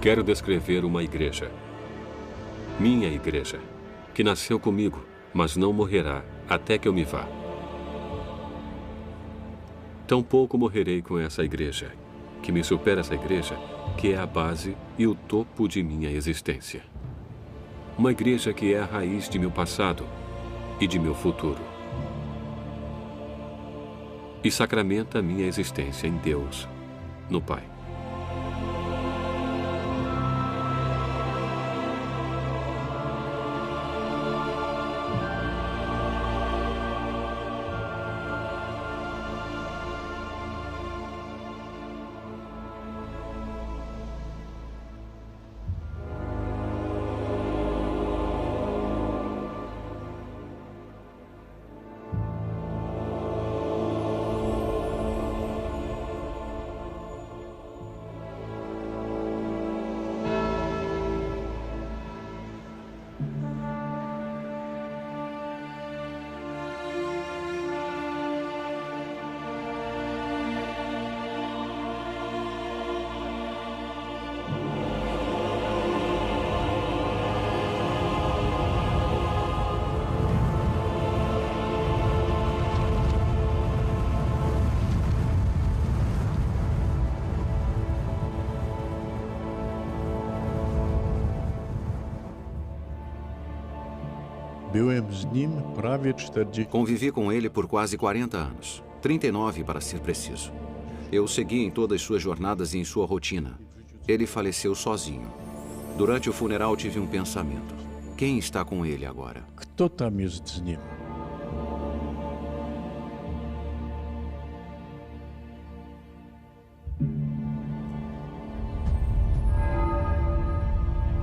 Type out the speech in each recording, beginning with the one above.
Quero descrever uma igreja. Minha igreja, que nasceu comigo, mas não morrerá até que eu me vá. Tampouco morrerei com essa igreja, que me supera essa igreja, que é a base e o topo de minha existência. Uma igreja que é a raiz de meu passado e de meu futuro. E sacramenta minha existência em Deus, no Pai. Convivi com ele por quase 40 anos, 39 para ser preciso. Eu o segui em todas suas jornadas e em sua rotina. Ele faleceu sozinho. Durante o funeral tive um pensamento. Quem está com ele agora?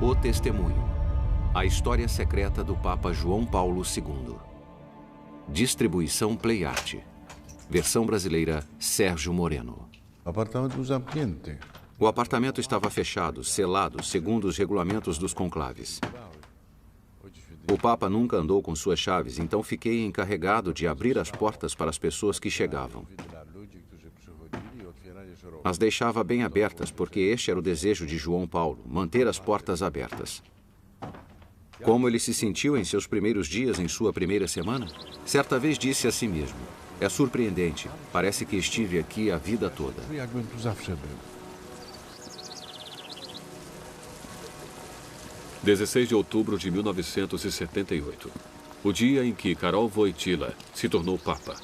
O Testemunho. A história secreta do Papa João Paulo II. Distribuição Playart. Versão brasileira, Sérgio Moreno. O apartamento estava fechado, selado, segundo os regulamentos dos conclaves. O Papa nunca andou com suas chaves, então fiquei encarregado de abrir as portas para as pessoas que chegavam. As deixava bem abertas, porque este era o desejo de João Paulo, manter as portas abertas. Como ele se sentiu em seus primeiros dias, em sua primeira semana? Certa vez disse a si mesmo: é surpreendente, parece que estive aqui a vida toda. 16 de outubro de 1978, o dia em que Karol Wojtyła se tornou Papa.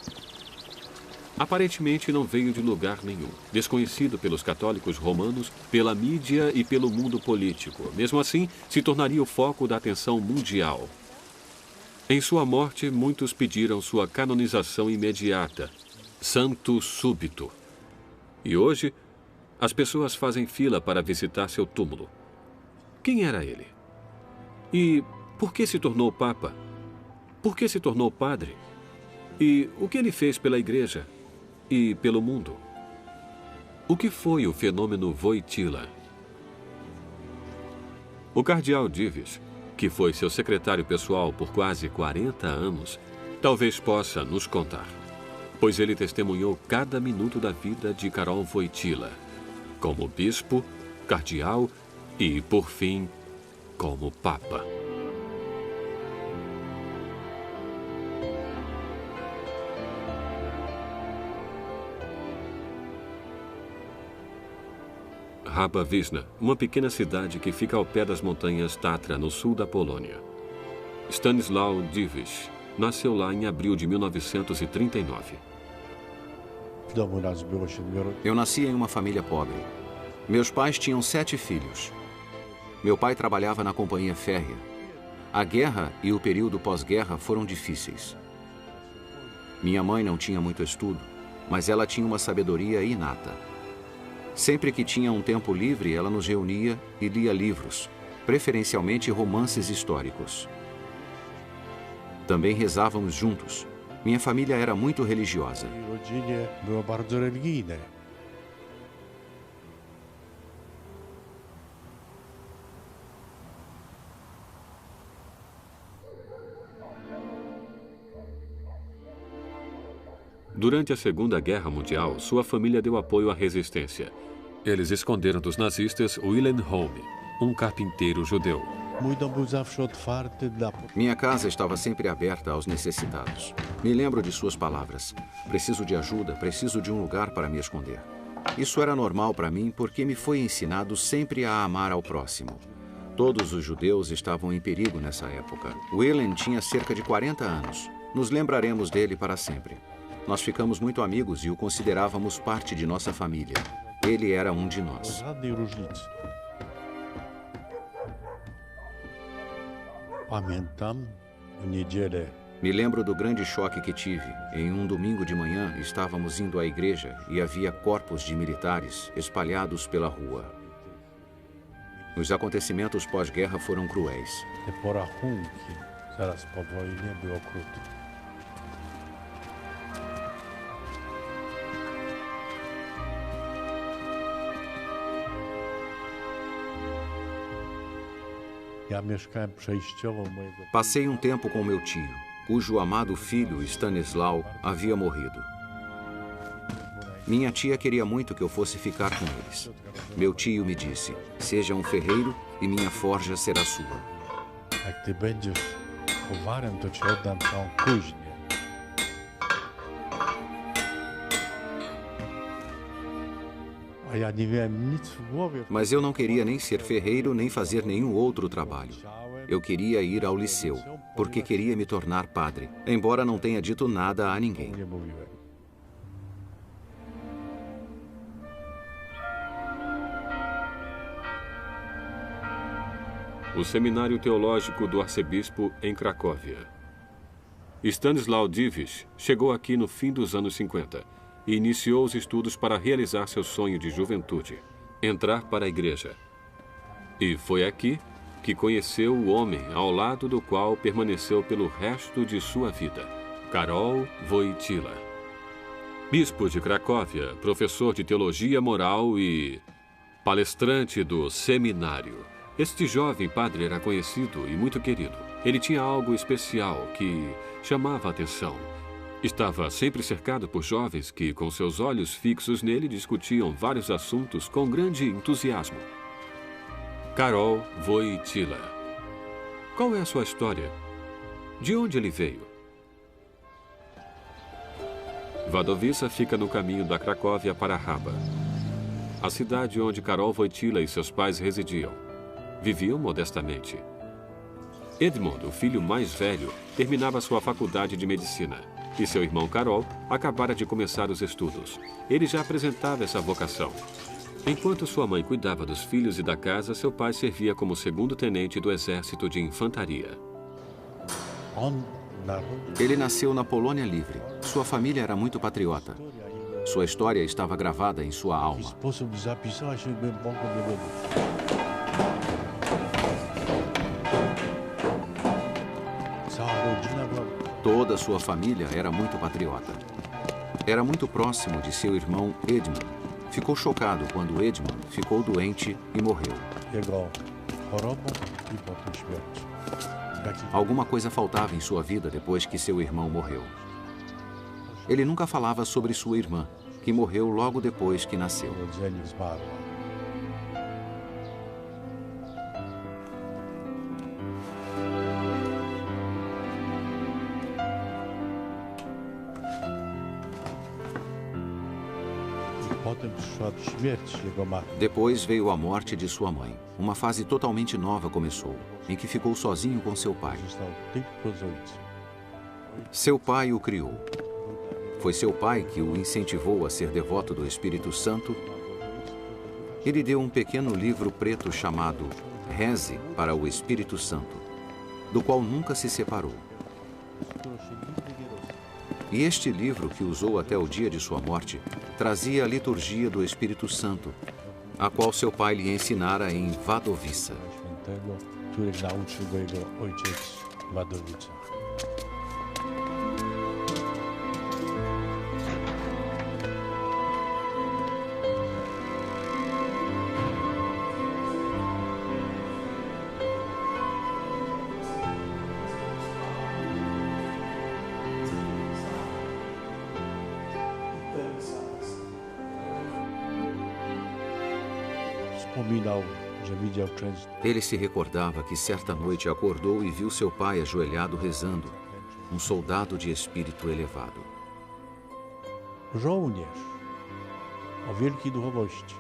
Aparentemente não veio de lugar nenhum, desconhecido pelos católicos romanos, pela mídia e pelo mundo político. Mesmo assim, se tornaria o foco da atenção mundial. Em sua morte, muitos pediram sua canonização imediata, santo súbito. E hoje, as pessoas fazem fila para visitar seu túmulo. Quem era ele? E por que se tornou Papa? Por que se tornou padre? E o que ele fez pela igreja? E pelo mundo? O que foi o fenômeno Wojtyła? O cardeal Dives, que foi seu secretário pessoal por quase 40 anos, talvez possa nos contar, pois ele testemunhou cada minuto da vida de Karol Wojtyła, como bispo, cardeal e, por fim, como Papa. Raba Wisna, uma pequena cidade que fica ao pé das montanhas Tatra, no sul da Polônia. Stanisław Divish nasceu lá em abril de 1939. Eu nasci em uma família pobre. Meus pais tinham 7 filhos. Meu pai trabalhava na companhia férrea. A guerra e o período pós-guerra foram difíceis. Minha mãe não tinha muito estudo, mas ela tinha uma sabedoria inata. Sempre que tinha um tempo livre, ela nos reunia e lia livros, preferencialmente romances históricos. Também rezávamos juntos. Minha família era muito religiosa. Durante a Segunda Guerra Mundial, sua família deu apoio à resistência. Eles esconderam dos nazistas Wilhelm Home, um carpinteiro judeu. Minha casa estava sempre aberta aos necessitados. Me lembro de suas palavras. Preciso de ajuda, preciso de um lugar para me esconder. Isso era normal para mim porque me foi ensinado sempre a amar ao próximo. Todos os judeus estavam em perigo nessa época. Wilhelm tinha cerca de 40 anos. Nos lembraremos dele para sempre. Nós ficamos muito amigos e o considerávamos parte de nossa família. Ele era um de nós. Me lembro do grande choque que tive. Em um domingo de manhã, estávamos indo à igreja e havia corpos de militares espalhados pela rua. Os acontecimentos pós-guerra foram cruéis. Passei um tempo com meu tio, cujo amado filho, Stanislau, havia morrido. Minha tia queria muito que eu fosse ficar com eles. Meu tio me disse, seja um ferreiro e minha forja será sua. Mas eu não queria nem ser ferreiro, nem fazer nenhum outro trabalho. Eu queria ir ao liceu, porque queria me tornar padre, embora não tenha dito nada a ninguém. O Seminário Teológico do Arcebispo em Cracóvia. Stanislau Dziwisz chegou aqui no fim dos anos 50 e iniciou os estudos para realizar seu sonho de juventude, entrar para a igreja. E foi aqui que conheceu o homem ao lado do qual permaneceu pelo resto de sua vida, Karol Wojtyła. Bispo de Cracóvia, professor de teologia moral e palestrante do seminário. Este jovem padre era conhecido e muito querido. Ele tinha algo especial que chamava a atenção. Estava sempre cercado por jovens que, com seus olhos fixos nele, discutiam vários assuntos com grande entusiasmo. Karol Wojtyła. Qual é a sua história? De onde ele veio? Wadowice fica no caminho da Cracóvia para Raba, a cidade onde Karol Wojtyła e seus pais residiam. Viviam modestamente. Edmund, o filho mais velho, terminava sua faculdade de medicina e seu irmão Karol acabara de começar os estudos. Ele já apresentava essa vocação. Enquanto sua mãe cuidava dos filhos e da casa, seu pai servia como segundo-tenente do exército de infantaria. Ele nasceu na Polônia Livre. Sua família era muito patriota. Sua história estava gravada em sua alma. Toda sua família era muito patriota. Era muito próximo de seu irmão Edmund. Ficou chocado quando Edmund ficou doente e morreu. Alguma coisa faltava em sua vida depois que seu irmão morreu. Ele nunca falava sobre sua irmã, que morreu logo depois que nasceu. Depois veio a morte de sua mãe. Uma fase totalmente nova começou, em que ficou sozinho com seu pai. Seu pai o criou. Foi seu pai que o incentivou a ser devoto do Espírito Santo. Ele deu um pequeno livro preto chamado Reze para o Espírito Santo, do qual nunca se separou. E este livro, que usou até o dia de sua morte, trazia a liturgia do Espírito Santo, a qual seu pai lhe ensinara em Wadowice. Ele se recordava que certa noite acordou e viu seu pai ajoelhado rezando, um soldado de espírito elevado. Żołnierz o wielkiej duchowości.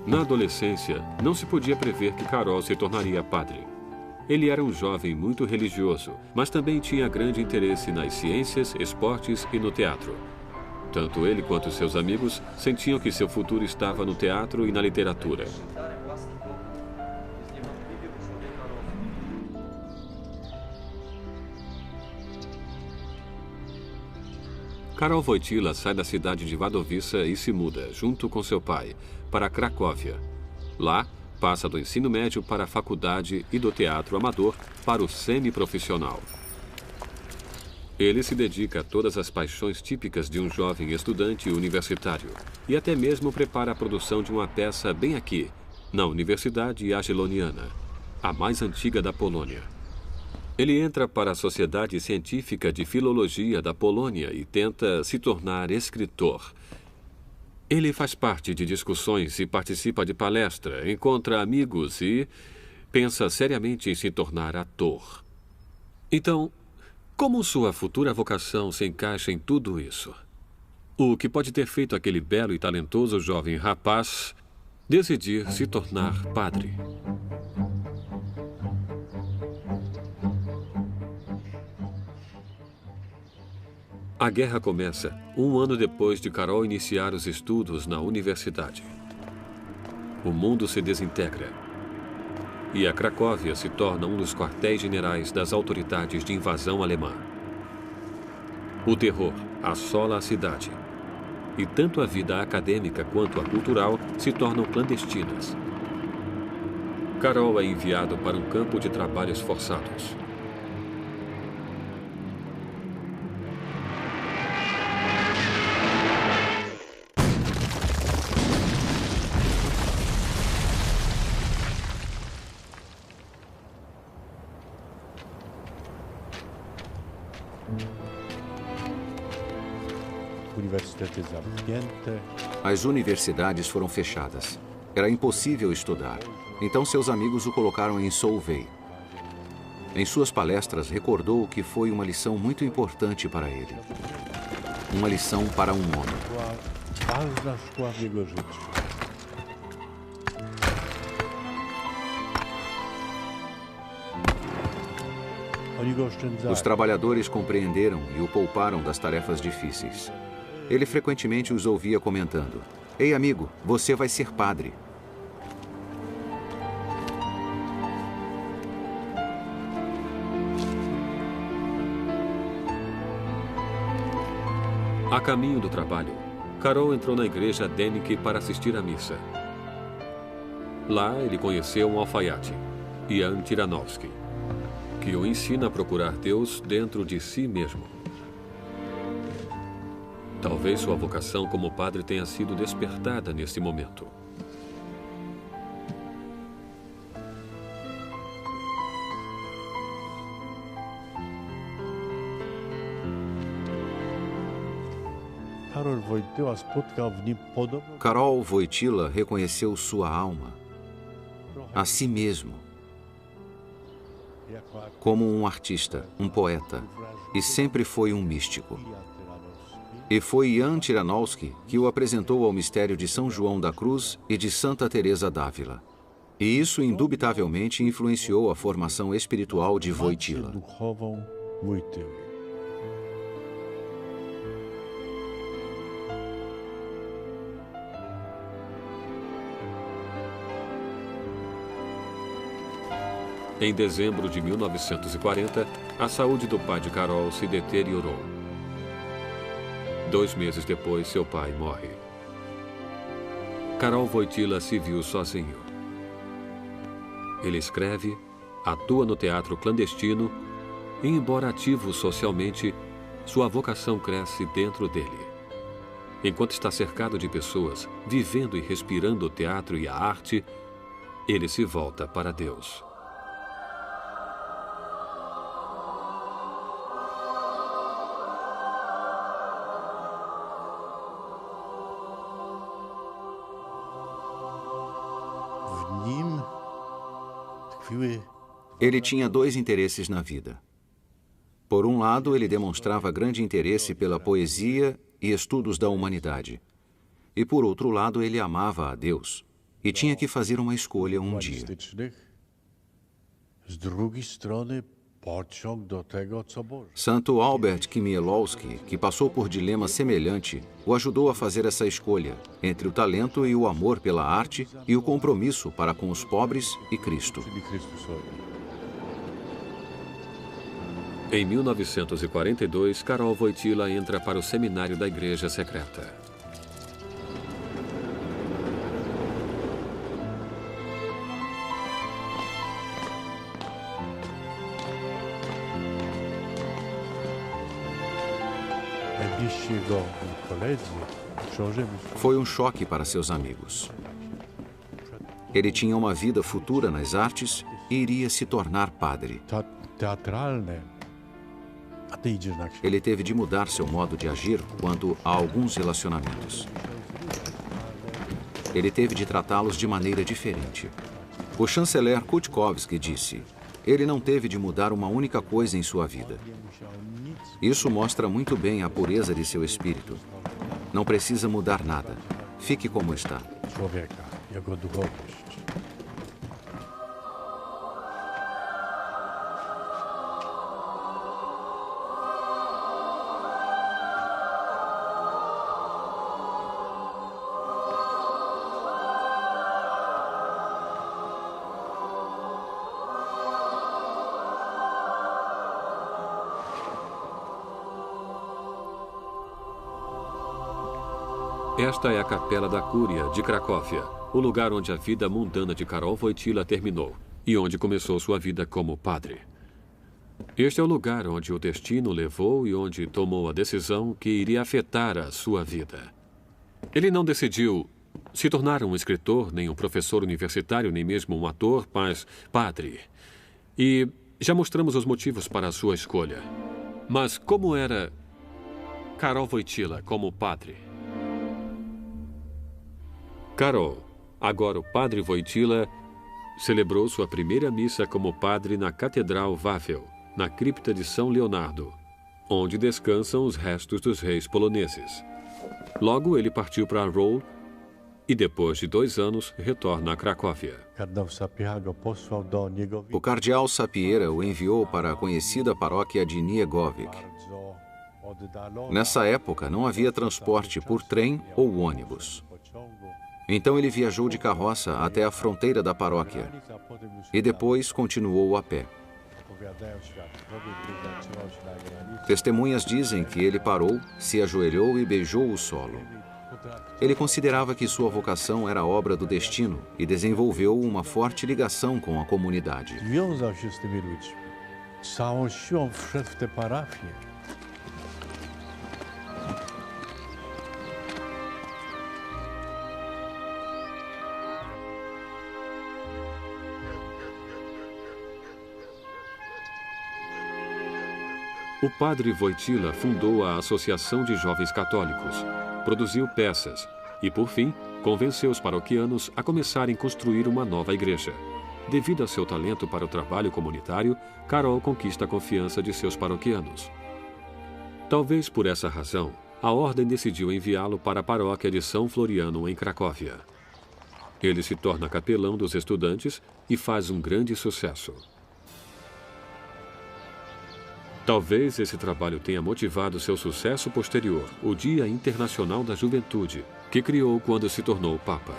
Na adolescência, não se podia prever que Carol se tornaria padre. Ele era um jovem muito religioso, mas também tinha grande interesse nas ciências, esportes e no teatro. Tanto ele quanto seus amigos sentiam que seu futuro estava no teatro e na literatura. Karol Wojtyła sai da cidade de Wadowice e se muda, junto com seu pai, para Cracóvia. Lá, passa do ensino médio para a faculdade e do teatro amador para o semiprofissional. Ele se dedica a todas as paixões típicas de um jovem estudante universitário e até mesmo prepara a produção de uma peça bem aqui, na Universidade Jagielloniana, a mais antiga da Polônia. Ele entra para a Sociedade Científica de Filologia da Polônia e tenta se tornar escritor. Ele faz parte de discussões e participa de palestra, encontra amigos e pensa seriamente em se tornar ator. Então, como sua futura vocação se encaixa em tudo isso? O que pode ter feito aquele belo e talentoso jovem rapaz decidir se tornar padre? A guerra começa um ano depois de Karol iniciar os estudos na universidade. O mundo se desintegra e a Cracóvia se torna um dos quartéis generais das autoridades de invasão alemã. O terror assola a cidade e tanto a vida acadêmica quanto a cultural se tornam clandestinas. Karol é enviado para um campo de trabalhos forçados. As universidades foram fechadas. Era impossível estudar. Então seus amigos o colocaram em Solvay. Em suas palestras, recordou que foi uma lição muito importante para ele. Uma lição para um homem. Os trabalhadores compreenderam e o pouparam das tarefas difíceis. Ele frequentemente os ouvia comentando: "Ei, amigo, você vai ser padre." A caminho do trabalho, Karol entrou na igreja Denik para assistir à missa. Lá, ele conheceu um alfaiate, Jan Tyranowski, que o ensina a procurar Deus dentro de si mesmo. Talvez sua vocação como padre tenha sido despertada nesse momento. Karol Wojtyła reconheceu sua alma, a si mesmo, como um artista, um poeta, e sempre foi um místico. E foi Jan Tyranowski que o apresentou ao mistério de São João da Cruz e de Santa Teresa d'Ávila. E isso indubitavelmente influenciou a formação espiritual de Wojtyła. Em dezembro de 1940, a saúde do pai de Karol se deteriorou. 2 meses depois, seu pai morre. Karol Wojtyła se viu sozinho. Ele escreve, atua no teatro clandestino e, embora ativo socialmente, sua vocação cresce dentro dele. Enquanto está cercado de pessoas, vivendo e respirando o teatro e a arte, ele se volta para Deus. W nim tkwiły Ele tinha dois interesses na vida. Por um lado, ele demonstrava grande interesse pela poesia e estudos da humanidade. E por outro lado, ele amava a Deus e tinha que fazer uma escolha um dia. humanistycznych. Z drugiej strony pociąg do tego, co Boże. Santo Albert Chmielowski, que passou por dilema semelhante, o ajudou a fazer essa escolha entre o talento e o amor pela arte e o compromisso para com os pobres e Cristo. Czyli Chrystusowi. Em 1942, Karol Wojtyła entra para o seminário da Igreja Secreta. Najbliżsi jego koledzy, książę, Foi um choque para seus amigos. Ele tinha uma vida futura nas artes e iria se tornar padre. teatralne, a ty idziesz na księżyc. Ele teve de mudar seu modo de agir quanto a alguns relacionamentos. Ele teve de tratá-los de maneira diferente. O chanceler Kutkowski disse: ele não teve de mudar uma única coisa em sua vida. Isso mostra muito bem a pureza de seu espírito. Não precisa mudar nada. Fique como está. Człowieka, jego duchowość. Esta é a Capela da Cúria de Cracóvia, o lugar onde a vida mundana de Karol Wojtyła terminou e onde começou sua vida como padre. Este é o lugar onde o destino levou e onde tomou a decisão que iria afetar a sua vida. Ele não decidiu se tornar um escritor, nem um professor universitário, nem mesmo um ator, mas padre. E já mostramos os motivos para a sua escolha. Mas como era Karol Wojtyła como padre? Karol, agora o padre Wojtyła, celebrou sua primeira missa como padre na Catedral Wawel, na cripta de São Leonardo, onde descansam os restos dos reis poloneses. Logo, ele partiu para Roll e, depois de 2 anos, retorna a Cracóvia. Kardynał Sapieha go posłał do niego O cardeal Sapieha o enviou para a conhecida paróquia de Niegowic. bardzo oddalona. Nessa época, não havia transporte por trem ou ônibus. Pociągu. Então ele viajou de carroça até a fronteira da paróquia A potem już e depois continuou a pé. opowiadają świadkowie, gdy zatrzymał się na granicy. Testemunhas dizem que ele parou, se ajoelhou e beijou o solo. Ele considerava que sua vocação era obra do destino e desenvolveu uma forte ligação com a comunidade. Związał się z tymi ludźmi. Całą siłą wszedł w tę parafię. O padre Wojtyła fundou a Associação de Jovens Católicos, produziu peças e, por fim, convenceu os paroquianos a começarem a construir uma nova igreja. Devido a seu talento para o trabalho comunitário, Karol conquista a confiança de seus paroquianos. Talvez por essa razão, a ordem decidiu enviá-lo para a paróquia de São Floriano, em Cracóvia. Ele se torna capelão dos estudantes e faz um grande sucesso. Talvez esse trabalho tenha motivado seu sucesso posterior, o Dia Internacional da Juventude, que criou quando se tornou Papa.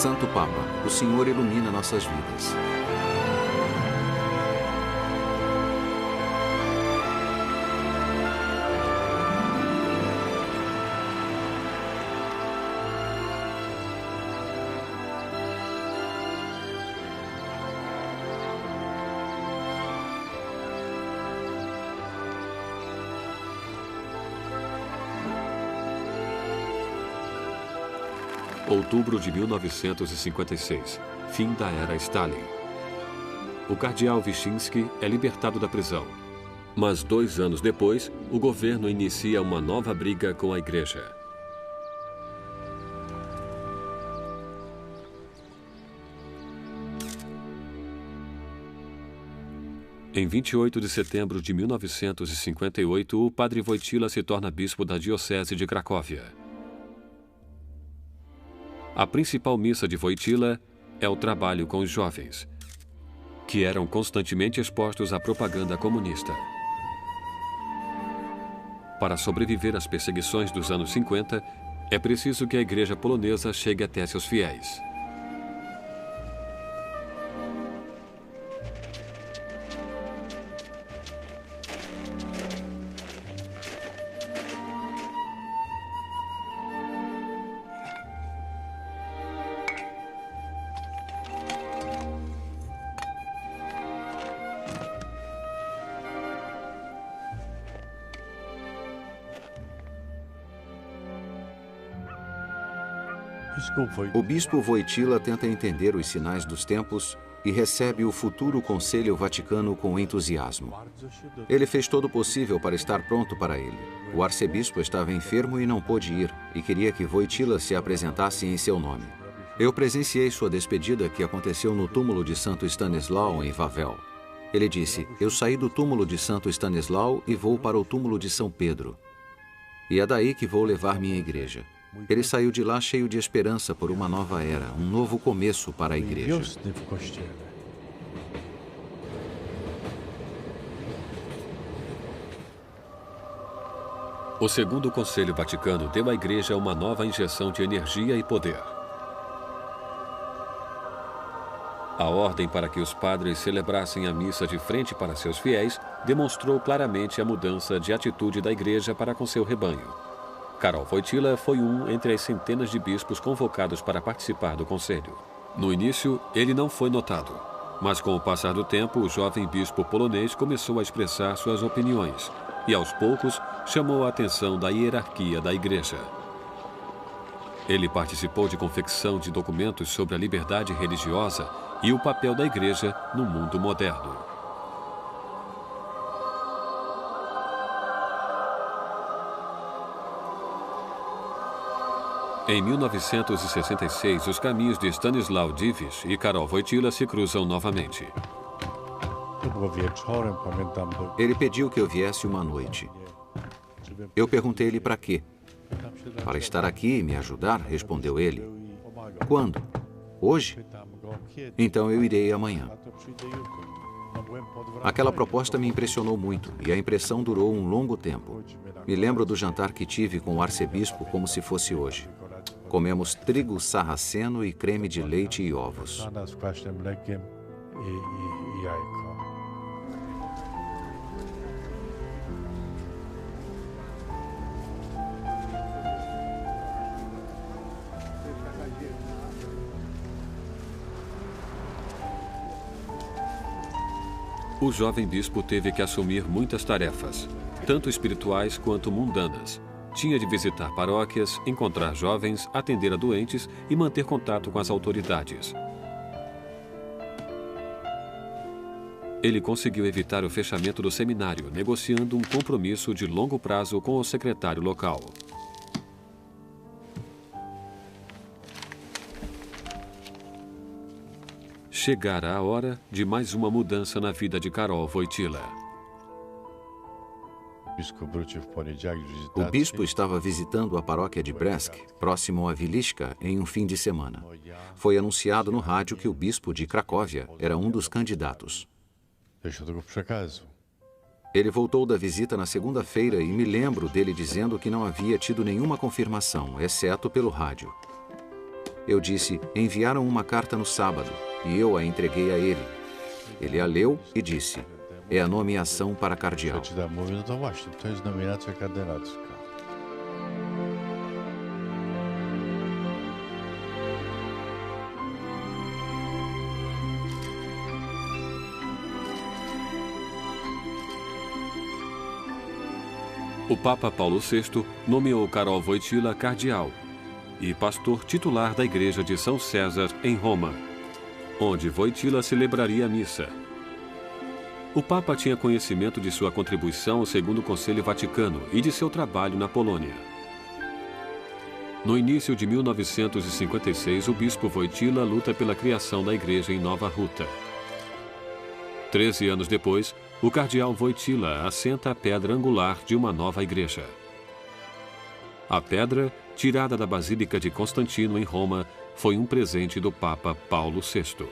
Santo Papa, o Senhor ilumina nossas vidas. Outubro de 1956, fim da era Stalin. O cardeal Wyszynski é libertado da prisão. Mas 2 anos depois, o governo inicia uma nova briga com a igreja. Em 28 de setembro de 1958, o padre Wojtyła se torna bispo da diocese de Cracóvia. A principal missa de Wojtyła é o trabalho com os jovens, que eram constantemente expostos à propaganda comunista. Para sobreviver às perseguições dos anos 50, é preciso que a igreja polonesa chegue até seus fiéis. O bispo Wojtyła tenta entender os sinais dos tempos e recebe o futuro Conselho Vaticano com entusiasmo. Ele fez todo o possível para estar pronto para ele. O arcebispo estava enfermo e não pôde ir, e queria que Wojtyła se apresentasse em seu nome. Eu presenciei sua despedida, que aconteceu no túmulo de Santo Stanislau, em Wawel. Ele disse: "Eu saí do túmulo de Santo Stanislau e vou para o túmulo de São Pedro. E é daí que vou levar minha igreja." Ele saiu de lá cheio de esperança por uma nova era, um novo começo para a igreja. O Segundo Conselho Vaticano deu à igreja uma nova injeção de energia e poder. A ordem para que os padres celebrassem a missa de frente para seus fiéis demonstrou claramente a mudança de atitude da igreja para com seu rebanho. Karol Wojtyła foi um entre as centenas de bispos convocados para participar do conselho. No início, ele não foi notado, mas com o passar do tempo, o jovem bispo polonês começou a expressar suas opiniões e, aos poucos, chamou a atenção da hierarquia da igreja. Ele participou de confecção de documentos sobre a liberdade religiosa e o papel da igreja no mundo moderno. Em 1966, os caminhos de Stanisław Dziwisz e Karol Wojtyła se cruzam novamente. Ele pediu que eu viesse uma noite. Eu perguntei-lhe para quê. "Para estar aqui e me ajudar", respondeu ele. "Quando? Hoje? Então eu irei amanhã." Aquela proposta me impressionou muito e a impressão durou um longo tempo. Me lembro do jantar que tive com o arcebispo como se fosse hoje. Comemos trigo sarraceno e creme de leite e ovos. O jovem bispo teve que assumir muitas tarefas, tanto espirituais quanto mundanas. Tinha de visitar paróquias, encontrar jovens, atender a doentes e manter contato com as autoridades. Ele conseguiu evitar o fechamento do seminário, negociando um compromisso de longo prazo com o secretário local. Chegará a hora de mais uma mudança na vida de Karol Wojtyła. O bispo estava visitando a paróquia de Brzesk, próximo a Wiliszka, em um fim de semana. Foi anunciado no rádio que o bispo de Cracóvia era um dos candidatos. Ele voltou da visita na segunda-feira e me lembro dele dizendo que não havia tido nenhuma confirmação, exceto pelo rádio. Eu disse: enviaram uma carta no sábado, e eu a entreguei a ele. Ele a leu e disse: é a nomeação para cardeal. Przeczytałem, mówię, no to właśnie, to jest nominacja kardynalska. O Papa Paulo VI nomeou Karol Wojtyła cardeal e pastor titular da Igreja de São César, em Roma, onde Wojtyła celebraria a missa. O Papa tinha conhecimento de sua contribuição ao Segundo Concílio Vaticano e de seu trabalho na Polônia. No início de 1956, o bispo Wojtyła luta pela criação da igreja em Nova Ruta. 13 anos depois, o cardeal Wojtyła assenta a pedra angular de uma nova igreja. A pedra, tirada da Basílica de Constantino, em Roma, foi um presente do Papa Paulo VI.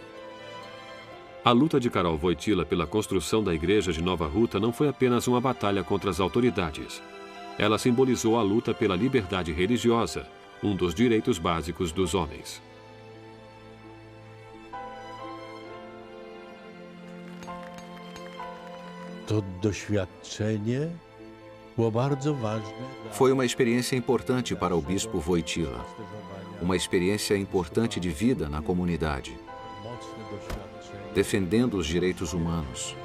A luta de Karol Wojtyła pela construção da igreja de Nova Ruta não foi apenas uma batalha contra as autoridades. Ela simbolizou a luta pela liberdade religiosa, um dos direitos básicos dos homens. To doświadczenie było bardzo ważne. Foi uma experiência importante para o bispo Wojtyła. Uma experiência importante de vida na comunidade. Defendendo os direitos humanos.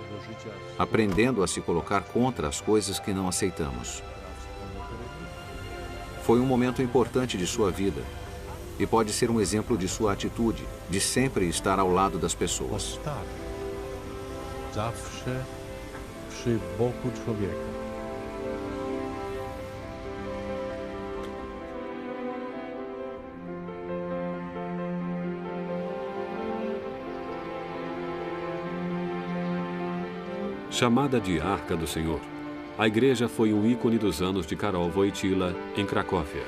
Aprendendo a se colocar contra as coisas que não aceitamos. Foi um momento importante de sua vida. E pode ser um exemplo de sua atitude, de sempre estar ao lado das pessoas. Zawsze przy boku człowieka. Chamada de Arca do Senhor, a igreja foi um ícone dos anos de Karol Wojtyła, em Cracóvia.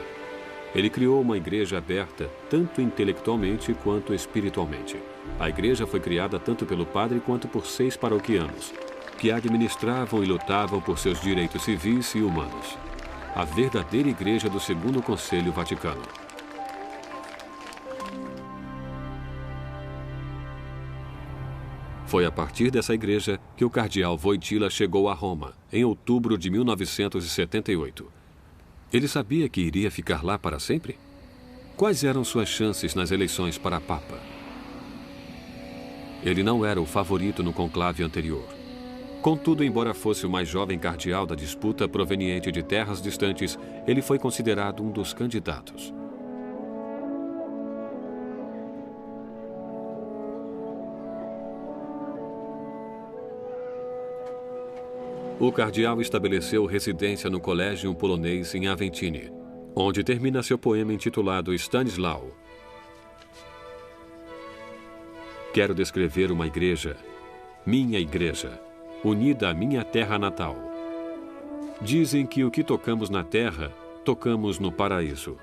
Ele criou uma igreja aberta, tanto intelectualmente quanto espiritualmente. A igreja foi criada tanto pelo padre quanto por 6 paroquianos, que administravam e lutavam por seus direitos civis e humanos. A verdadeira igreja do Segundo Concílio Vaticano. Foi a partir dessa igreja que o cardeal Wojtyła chegou a Roma, em outubro de 1978. Ele sabia que iria ficar lá para sempre? Quais eram suas chances nas eleições para Papa? Ele não era o favorito no conclave anterior. Contudo, embora fosse o mais jovem cardeal da disputa proveniente de terras distantes, ele foi considerado um dos candidatos. O cardeal estabeleceu residência no Colégio Polonês em Aventine, onde termina seu poema intitulado Stanislau. Quero descrever uma igreja, minha igreja, unida à minha terra natal. Dizem que o que tocamos na terra, tocamos no paraíso.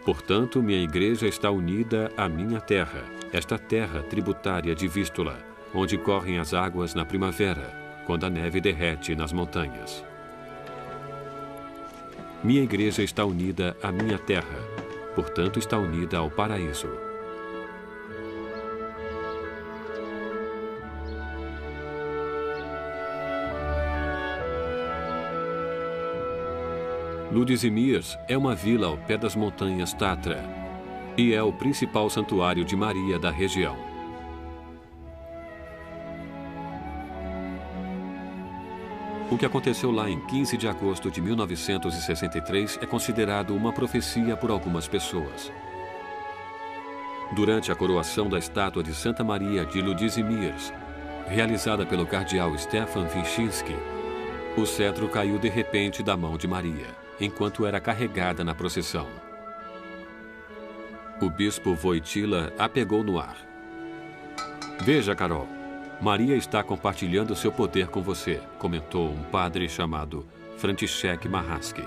Portanto, minha igreja está unida à minha terra, esta terra tributária de Vístula, onde correm as águas na primavera, quando a neve derrete nas montanhas. Minha igreja está unida à minha terra, portanto está unida ao paraíso. Ludzimierz é uma vila ao pé das montanhas Tatra e é o principal santuário de Maria da região. O que aconteceu lá em 15 de agosto de 1963 é considerado uma profecia por algumas pessoas. Durante a coroação da estátua de Santa Maria de Ludzimierz, realizada pelo cardeal Stefan Wyszynski, o cetro caiu de repente da mão de Maria, enquanto era carregada na procissão. O bispo Wojtyła a pegou no ar. Veja, Karol, Maria está compartilhando seu poder com você, comentou um padre chamado Franciszek Marhaski.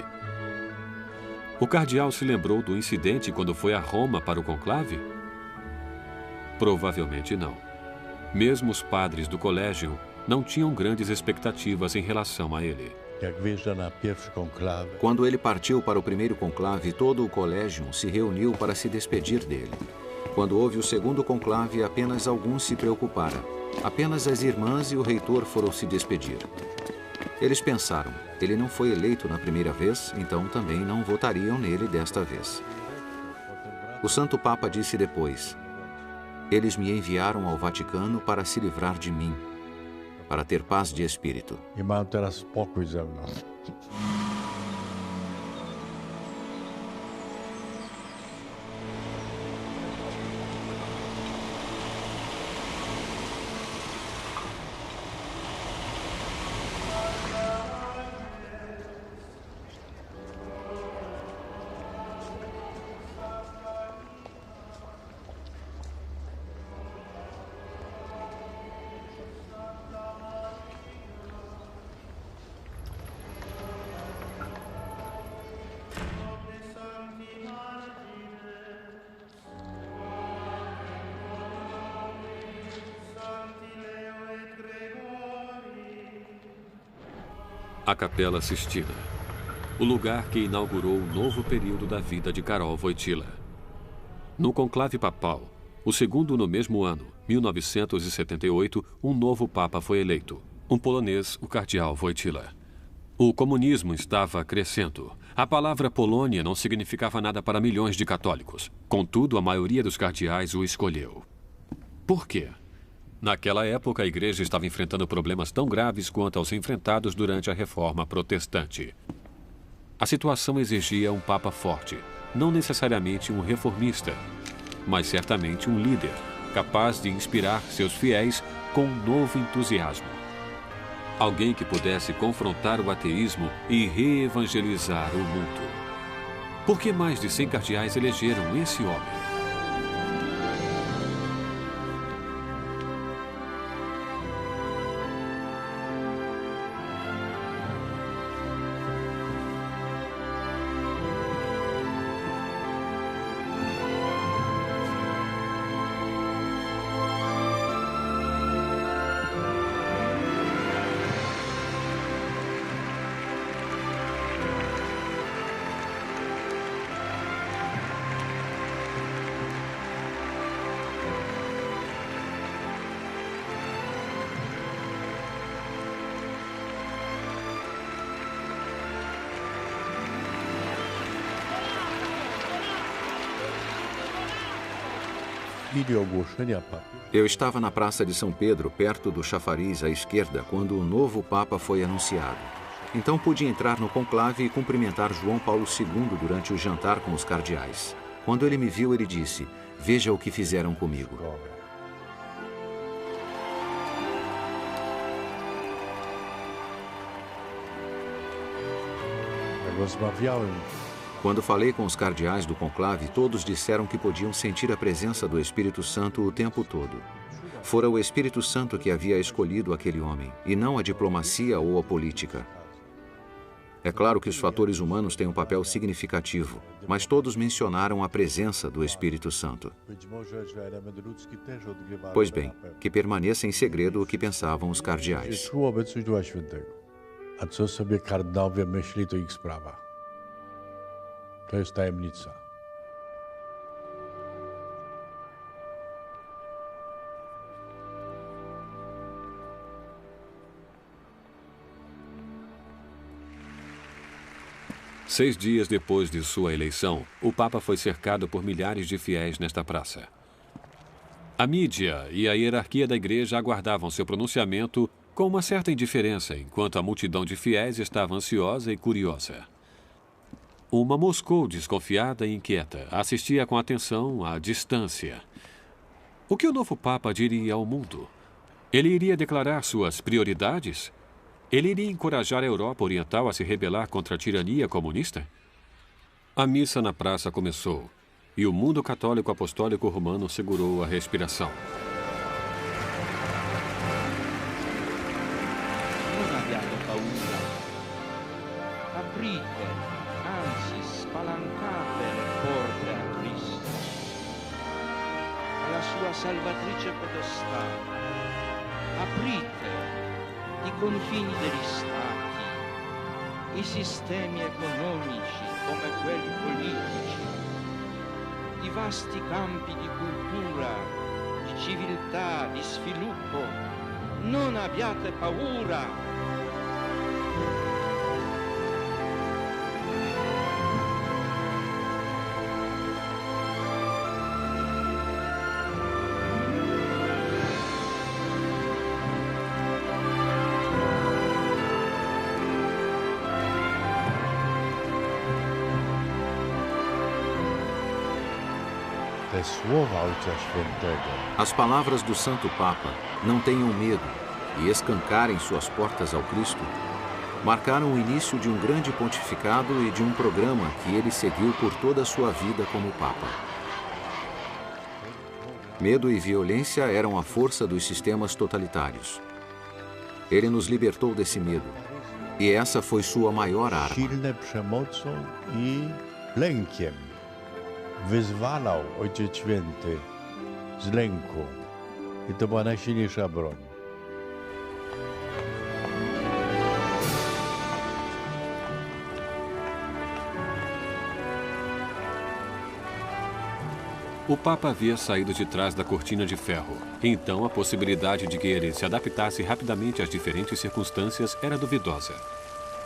O cardeal se lembrou do incidente quando foi a Roma para o conclave? Provavelmente não. Mesmo os padres do colégio não tinham grandes expectativas em relação a ele. Jak wyjeżdża na pierwszy konklawę, Quando ele partiu para o primeiro conclave, todo o colégio se reuniu para se despedir dele. Quando houve o segundo conclave, apenas alguns se preocuparam. Apenas as irmãs e o reitor foram se despedir. Eles pensaram, ele não foi eleito na primeira vez, então também não votariam nele desta vez. O Santo Papa disse depois, eles me enviaram ao Vaticano para se livrar de mim, para ter paz de espírito. i mają teraz spokój ze mną. A Capela Sistina, o lugar que inaugurou o novo período da vida de Karol Wojtyła. No conclave papal, o segundo no mesmo ano, 1978, um novo papa foi eleito, um polonês, o cardeal Wojtyła. O comunismo estava crescendo. A palavra Polônia não significava nada para milhões de católicos. Contudo, a maioria dos cardeais o escolheu. Por quê? Naquela época, a igreja estava enfrentando problemas tão graves quanto aos enfrentados durante a Reforma Protestante. A situação exigia um papa forte, não necessariamente um reformista, mas certamente um líder, capaz de inspirar seus fiéis com um novo entusiasmo. Alguém que pudesse confrontar o ateísmo e reevangelizar o mundo. Por que mais de 100 cardeais elegeram esse homem? W chwili ogłoszenia papieża Eu estava na Praça de São Pedro, perto do chafariz à esquerda, quando o novo Papa foi anunciado. Então pude entrar no conclave e cumprimentar João Paulo II durante o jantar com os cardeais. Quando ele me viu, ele disse, veja o que fizeram comigo. Jak rozmawiałem, Quando falei com os cardeais do conclave, todos disseram que podiam sentir a presença do Espírito Santo o tempo todo. Fora o Espírito Santo que havia escolhido aquele homem, e não a diplomacia ou a política. É claro que os fatores humanos têm um papel significativo, mas todos mencionaram a presença do Espírito Santo. być może, że element ludzki też odgrywa Pois rolę bem, na pewno. que permaneça em segredo o que pensavam os Że cardeais. czuł obecność Ducha Świętego. A co sobie kardynałowie myśli, to ich sprawa. To jest tajemnica. Seis dias depois de sua eleição, o Papa foi cercado por milhares de fiéis nesta praça. A mídia e a hierarquia da igreja aguardavam seu pronunciamento com uma certa indiferença, enquanto a multidão de fiéis estava ansiosa e curiosa. Uma Moscou desconfiada e inquieta assistia com atenção à distância. O que o novo Papa diria ao mundo? Ele iria declarar suas prioridades? Ele iria encorajar a Europa Oriental a se rebelar contra a tirania comunista? A missa na praça começou e o mundo católico apostólico romano segurou a respiração. Non abbiate paura. Aprite, anzi spalancate le porte a Cristo, alla sua salvatrice potestà. Aprite i confini degli stati, i sistemi economici come quelli politici, i vasti campi di cultura, di civiltà, di sviluppo. Non abbiate paura. Te słowa Ojca Świętego As palavras do Santo Papa, não tenham medo, e escancarem suas portas ao Cristo, marcaram o início de um grande pontificado e de um programa que ele seguiu por toda a sua vida como Papa. Medo e violência eram a força dos sistemas totalitários. Ele nos libertou desse medo, e essa foi sua maior arma. silne przemocą i lękiem. Wyzwalał Ojciec Święty z lęku. I to była najsilniejsza broń. O Papa havia saído de trás da cortina de ferro. Então, a possibilidade de que ele se adaptasse rapidamente às diferentes circunstâncias era duvidosa.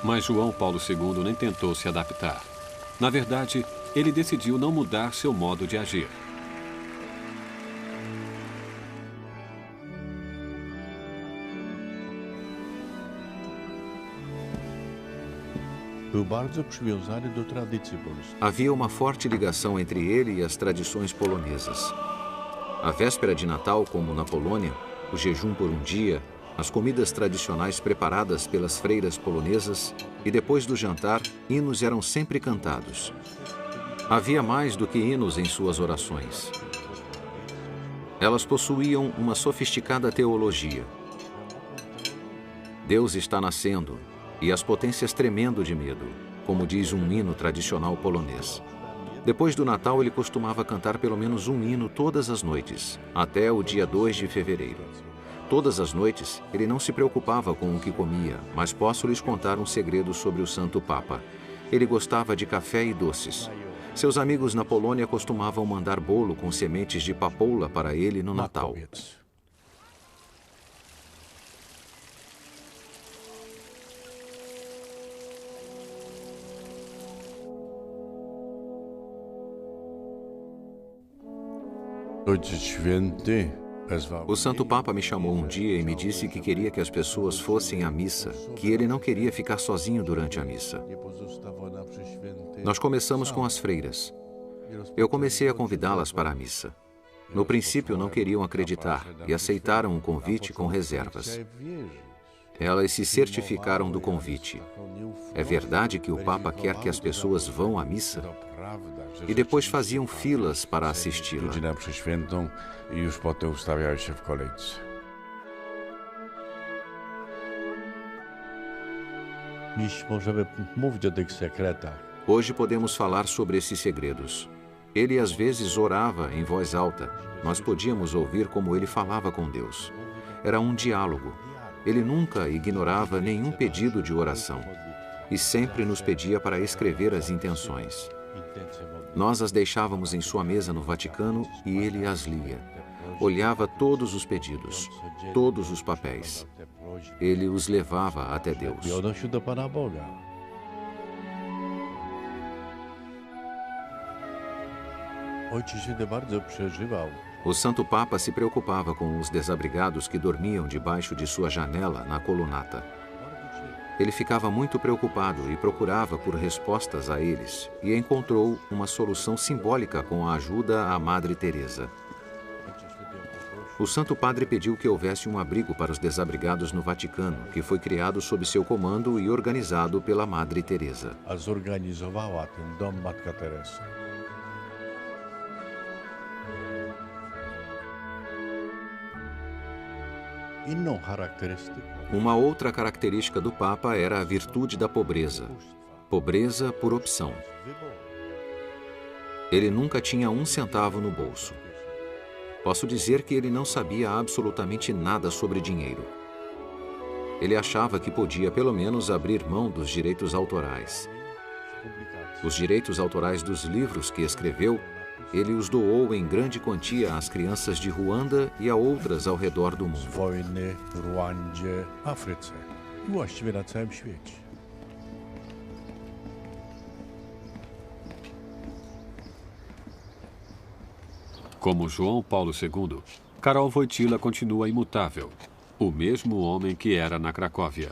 Mas João Paulo II nem tentou se adaptar. Na verdade, ele decidiu não mudar seu modo de agir. Był bardzo przywiązany do tradycji polskiej. Havia uma forte ligação entre ele e as tradições polonesas. A véspera de Natal, como na Polônia, o jejum por um dia, as comidas tradicionais preparadas pelas freiras polonesas e depois do jantar, hinos eram sempre cantados. Havia mais do que hinos em suas orações. Elas possuíam uma sofisticada teologia. Deus está nascendo e as potências tremendo de medo, como diz um hino tradicional polonês. Depois do Natal, ele costumava cantar pelo menos um hino todas as noites, até o dia 2 de fevereiro. Todas as noites, ele não se preocupava com o que comia, mas posso lhes contar um segredo sobre o Santo Papa. Ele gostava de café e doces. Seus amigos na Polônia costumavam mandar bolo com sementes de papoula para ele no Natal. Makowiec. Ojciec Święty wezwał O Santo Papa me chamou um dia e me disse que queria que as pessoas fossem à missa, que ele não queria ficar sozinho durante a missa. nie pozostało na przy świętej. Nós começamos com as freiras. Eu comecei a convidá-las para a missa. No princípio, não queriam acreditar e aceitaram o convite com reservas. Elas se certificaram do convite. É verdade que o Papa quer que as pessoas vão à missa? E depois faziam filas para assisti-la. Ludzi na przeświętą i już potem ustawiają się w kolejce. Dziś możemy mówić o tych sekretach. Hoje podemos falar sobre esses segredos. Ele às vezes orava em voz alta. Nós podíamos ouvir como ele falava com Deus. Era um diálogo. Ele nunca ignorava nenhum pedido de oração e sempre nos pedia para escrever as intenções. Nós as deixávamos em sua mesa no Vaticano e ele as lia. Olhava todos os pedidos, todos os papéis. Ele os levava até Deus. I odnosił do Pana Boga. Ojciec Święty bardzo przeżywał. O Santo Papa se preocupava com os desabrigados que dormiam debaixo de sua janela na colunata. Ele ficava muito preocupado e procurava por respostas a eles e encontrou uma solução simbólica com a ajuda à Madre Teresa. O Santo Padre pediu que houvesse um abrigo para os desabrigados no Vaticano, que foi criado sob seu comando e organizado pela Madre Teresa. A zorganizowała ten dom Matka Teresa. Inną charakterystyką Uma outra característica do Papa era a virtude da pobreza. Pobreza por opção. Ele nunca tinha um centavo no bolso. Posso dizer que ele não sabia absolutamente nada sobre dinheiro. Ele achava que podia, pelo menos, abrir mão dos direitos autorais. Os direitos autorais dos livros que escreveu, ele os doou em grande quantia às crianças de Ruanda e a outras ao redor do mundo. Wojny w Ruandzie, Afryce i właściwie na całym świecie. Como João Paulo II, Karol Wojtyła continua imutável, o mesmo homem que era na Cracóvia.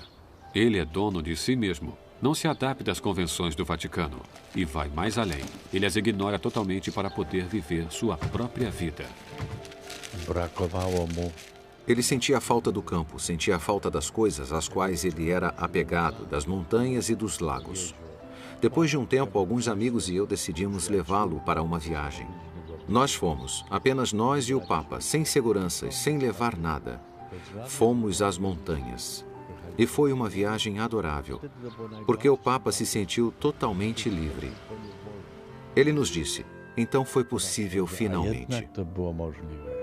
Ele é dono de si mesmo, não se adapta às convenções do Vaticano e vai mais além. Ele as ignora totalmente para poder viver sua própria vida. Brakowało mu Ele sentia a falta do campo, sentia a falta das coisas às quais ele era apegado, das montanhas e dos lagos. Depois de um tempo, alguns amigos e eu decidimos levá-lo para uma viagem. Nós fomos, apenas nós e o Papa, sem seguranças, sem levar nada. Fomos às montanhas. E foi uma viagem adorável, porque o Papa se sentiu totalmente livre. Ele nos disse, então foi possível finalmente. Jednak to było możliwe.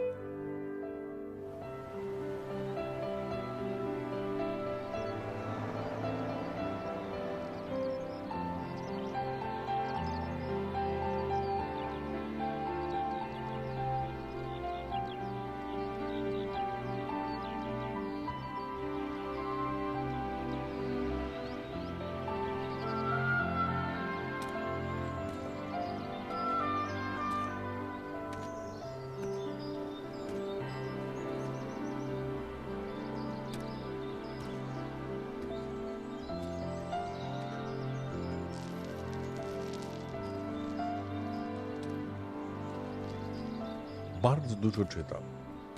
Bardzo dużo czytał.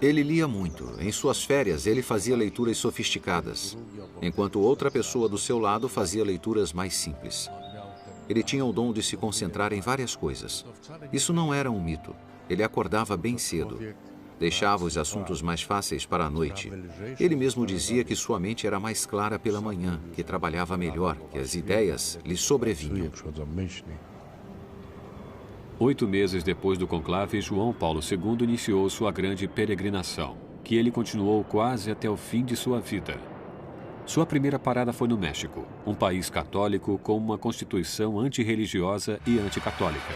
Ele lia muito. Em suas férias, ele fazia leituras sofisticadas, enquanto outra pessoa do seu lado fazia leituras mais simples. Ele tinha o dom de se concentrar em várias coisas. Isso não era um mito. Ele acordava bem cedo. Deixava os assuntos mais fáceis para a noite. Ele mesmo dizia que sua mente era mais clara pela manhã, que trabalhava melhor, que as ideias lhe sobrevinham. Przychodzą myśli. 8 meses depois do conclave, João Paulo II iniciou sua grande peregrinação, que ele continuou quase até o fim de sua vida. Sua primeira parada foi no México, um país católico com uma constituição antirreligiosa e anticatólica.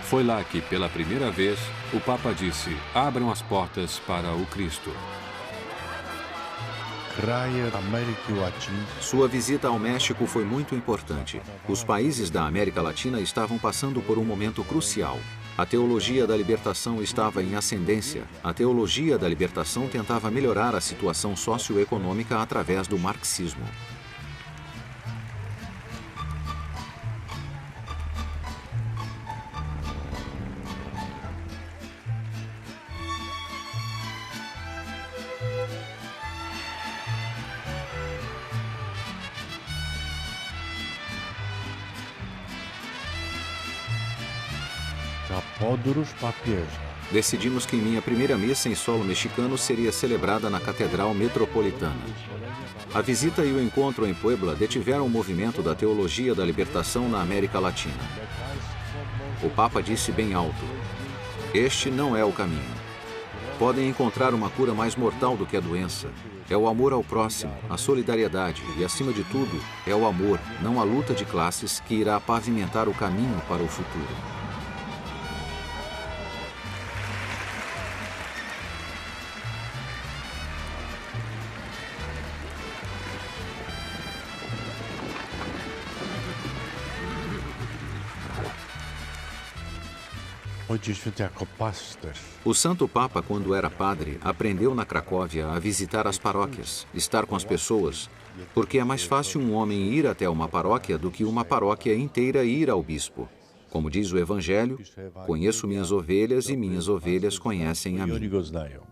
Foi lá que, pela primeira vez, o Papa disse: abram as portas para o Cristo. Kraje Ameryki Łacińskiej. Sua visita ao México foi muito importante. Os países da América Latina estavam passando por um momento crucial. A teologia da libertação estava em ascendência. A teologia da libertação tentava melhorar a situação socioeconômica através do marxismo. Ta podróż papieża. Decidimos que minha primeira missa em solo mexicano seria celebrada na Catedral Metropolitana. A visita e o encontro em Puebla detiveram o movimento da teologia da libertação na América Latina. O Papa disse bem alto: este não é o caminho. Podem encontrar uma cura mais mortal do que a doença. É o amor ao próximo, a solidariedade e, acima de tudo, é o amor, não a luta de classes, que irá pavimentar o caminho para o futuro. Ojciec Święty jako pasterz. O Santo Papa, quando era padre, aprendeu na Cracóvia a visitar as paróquias, estar com as pessoas, porque é mais fácil um homem ir até uma paróquia do que uma paróquia inteira ir ao bispo. Como diz o Evangelho, conheço minhas ovelhas e minhas ovelhas conhecem a I oni mim. go znają.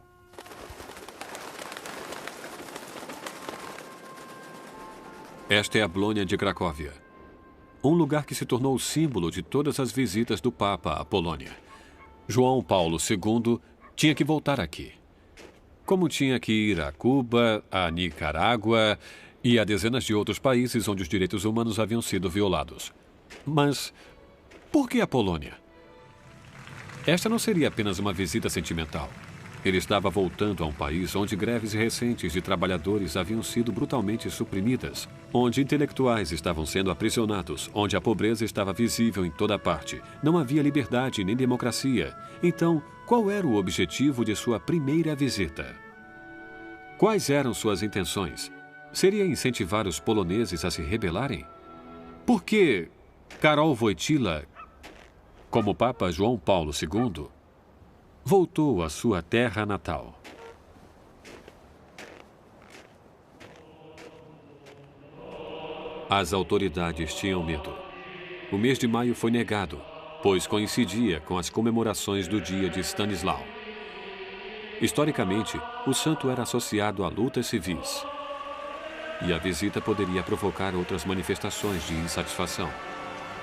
Esta é a Bolônia de Cracóvia, um lugar que se tornou o símbolo de todas as visitas do Papa à Polônia. João Paulo II tinha que voltar aqui, como tinha que ir a Cuba, a Nicarágua e a dezenas de outros países onde os direitos humanos haviam sido violados. Mas por que a Polônia? Esta não seria apenas uma visita sentimental. Ele estava voltando a um país onde greves recentes de trabalhadores haviam sido brutalmente suprimidas, onde intelectuais estavam sendo aprisionados, onde a pobreza estava visível em toda parte. Não havia liberdade nem democracia. Então, qual era o objetivo de sua primeira visita? Quais eram suas intenções? Seria incentivar os poloneses a se rebelarem? Por que Karol Wojtyła, como Papa João Paulo II, voltou à sua terra natal? As autoridades tinham medo. O mês de maio foi negado, pois coincidia com as comemorações do dia de Stanislau. Historicamente, o santo era associado a lutas civis. E a visita poderia provocar outras manifestações de insatisfação.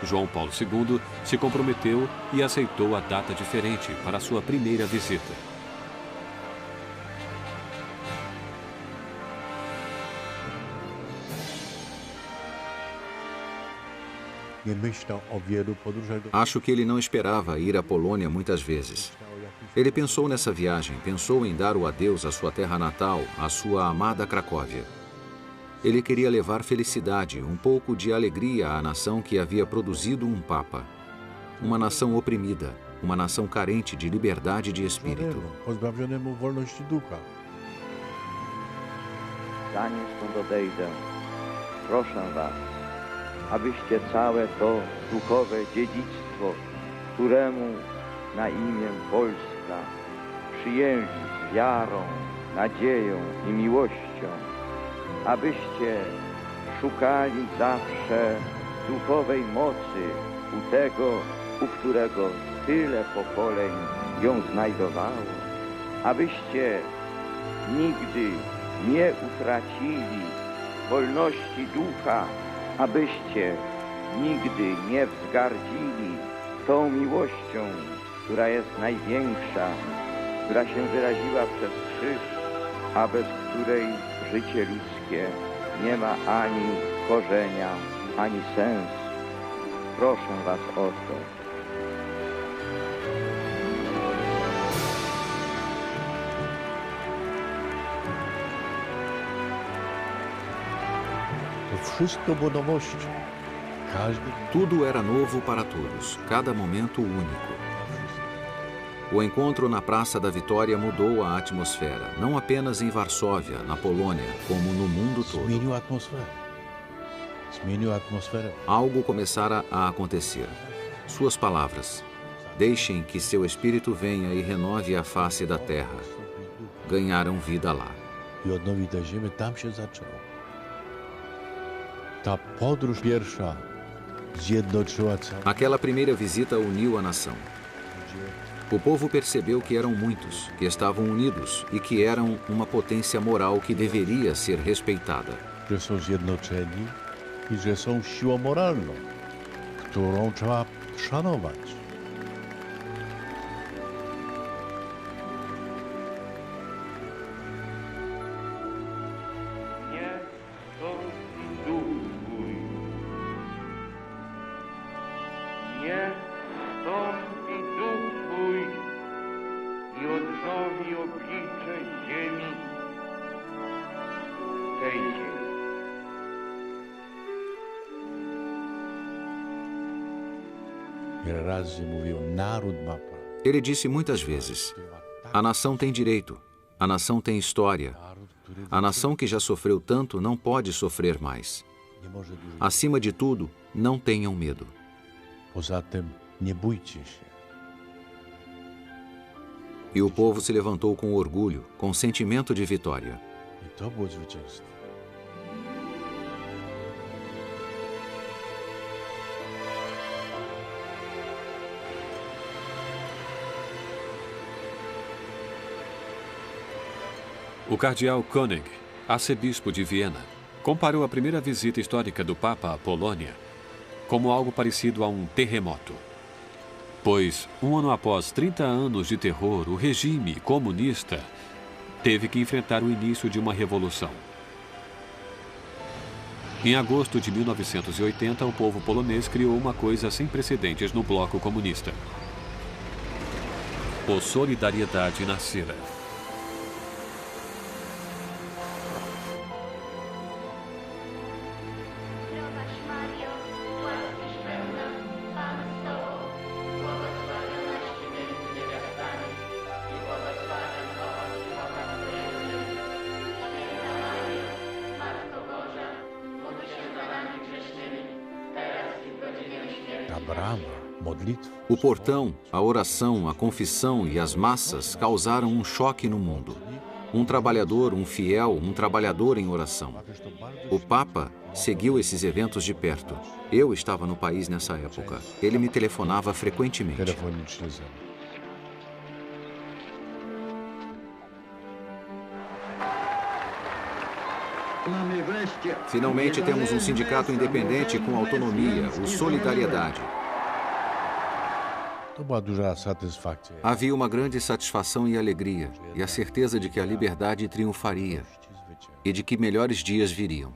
João Paulo II se comprometeu e aceitou a data diferente para sua primeira visita. Acho que ele não esperava ir à Polônia muitas vezes. Ele pensou nessa viagem, pensou em dar o adeus à sua terra natal, à sua amada Cracóvia. Ele queria levar felicidade, um pouco de alegria à nação que havia produzido um Papa. Uma nação oprimida, uma nação carente de liberdade de espírito. Zanim stąd odejdę, proszę was, abyście całe to duchowe dziedzictwo, któremu na imię Polska przyjęli z wiarą, nadzieją i miłością, abyście szukali zawsze duchowej mocy u tego, u którego tyle pokoleń ją znajdowało, abyście nigdy nie utracili wolności ducha, abyście nigdy nie wzgardzili tą miłością, która jest największa, która się wyraziła przez krzyż, a bez której życie ludzkie nie ma ani korzenia, ani sensu. Proszę was o to. Tudo era novo para todos, cada momento único. O encontro na Praça da Vitória mudou a atmosfera, não apenas em Varsóvia, na Polônia, como no mundo todo. Algo começara a acontecer. Suas palavras: deixem que seu espírito venha e renove a face da terra, ganharam vida lá. Aquela primeira visita uniu a nação. O povo percebeu que eram muitos, que estavam unidos e que eram uma potência moral que deveria ser respeitada. Że są zjednoczeni i że są siłą moralną, którą trzeba szanować. Ele disse muitas vezes: a nação tem direito, a nação tem história. A nação que já sofreu tanto não pode sofrer mais. Acima de tudo, não tenham medo. E o povo se levantou com orgulho, com sentimento de vitória. O cardeal Koenig, arcebispo de Viena, comparou a primeira visita histórica do Papa à Polônia como algo parecido a um terremoto. Pois, um ano após 30 anos de terror, o regime comunista teve que enfrentar o início de uma revolução. Em agosto de 1980, o povo polonês criou uma coisa sem precedentes no bloco comunista. O Solidariedade nascera. O portão, a oração, a confissão e as massas causaram um choque no mundo. Um trabalhador, um fiel, um trabalhador em oração. O Papa seguiu esses eventos de perto. Eu estava no país nessa época. Ele me telefonava frequentemente. Finalmente temos um sindicato independente com autonomia, o Solidariedade. Havia uma grande satisfação e alegria, e a certeza de que a liberdade triunfaria e de que melhores dias viriam.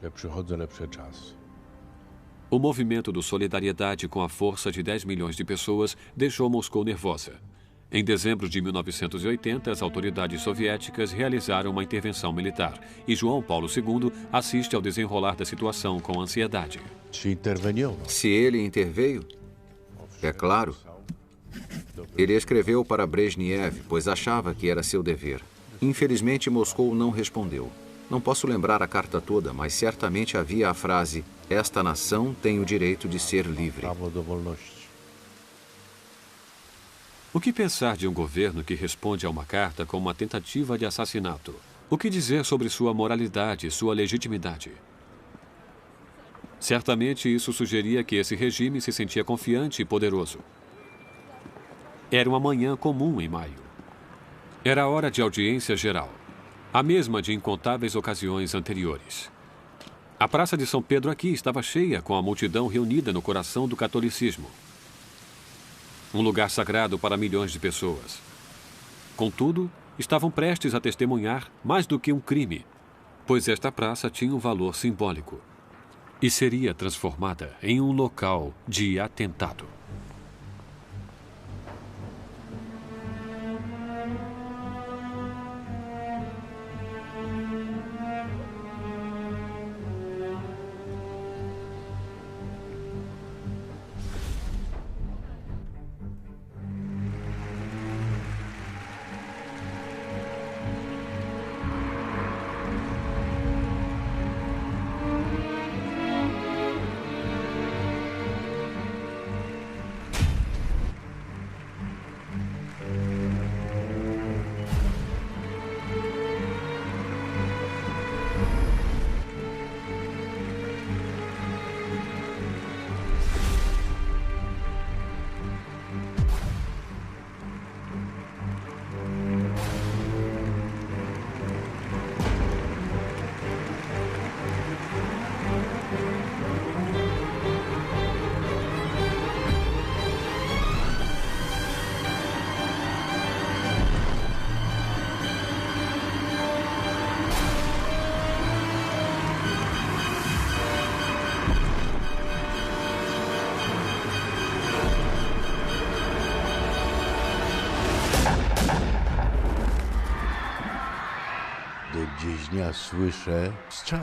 O movimento do Solidariedade, com a força de 10 milhões de pessoas, deixou Moscou nervosa. Em dezembro de 1980, as autoridades soviéticas realizaram uma intervenção militar e João Paulo II assiste ao desenrolar da situação com ansiedade. Se ele interveio, é claro. Ele escreveu para Brezhnev, pois achava que era seu dever. Infelizmente, Moscou não respondeu. Não posso lembrar a carta toda, mas certamente havia a frase: "Esta nação tem o direito de ser livre." O que pensar de um governo que responde a uma carta com uma tentativa de assassinato? O que dizer sobre sua moralidade, sua legitimidade? Certamente isso sugeria que esse regime se sentia confiante e poderoso. Era uma manhã comum em maio. Era a hora de audiência geral, a mesma de incontáveis ocasiões anteriores. A Praça de São Pedro aqui estava cheia, com a multidão reunida no coração do catolicismo. Um lugar sagrado para milhões de pessoas. Contudo, estavam prestes a testemunhar mais do que um crime, pois esta praça tinha um valor simbólico e seria transformada em um local de atentado.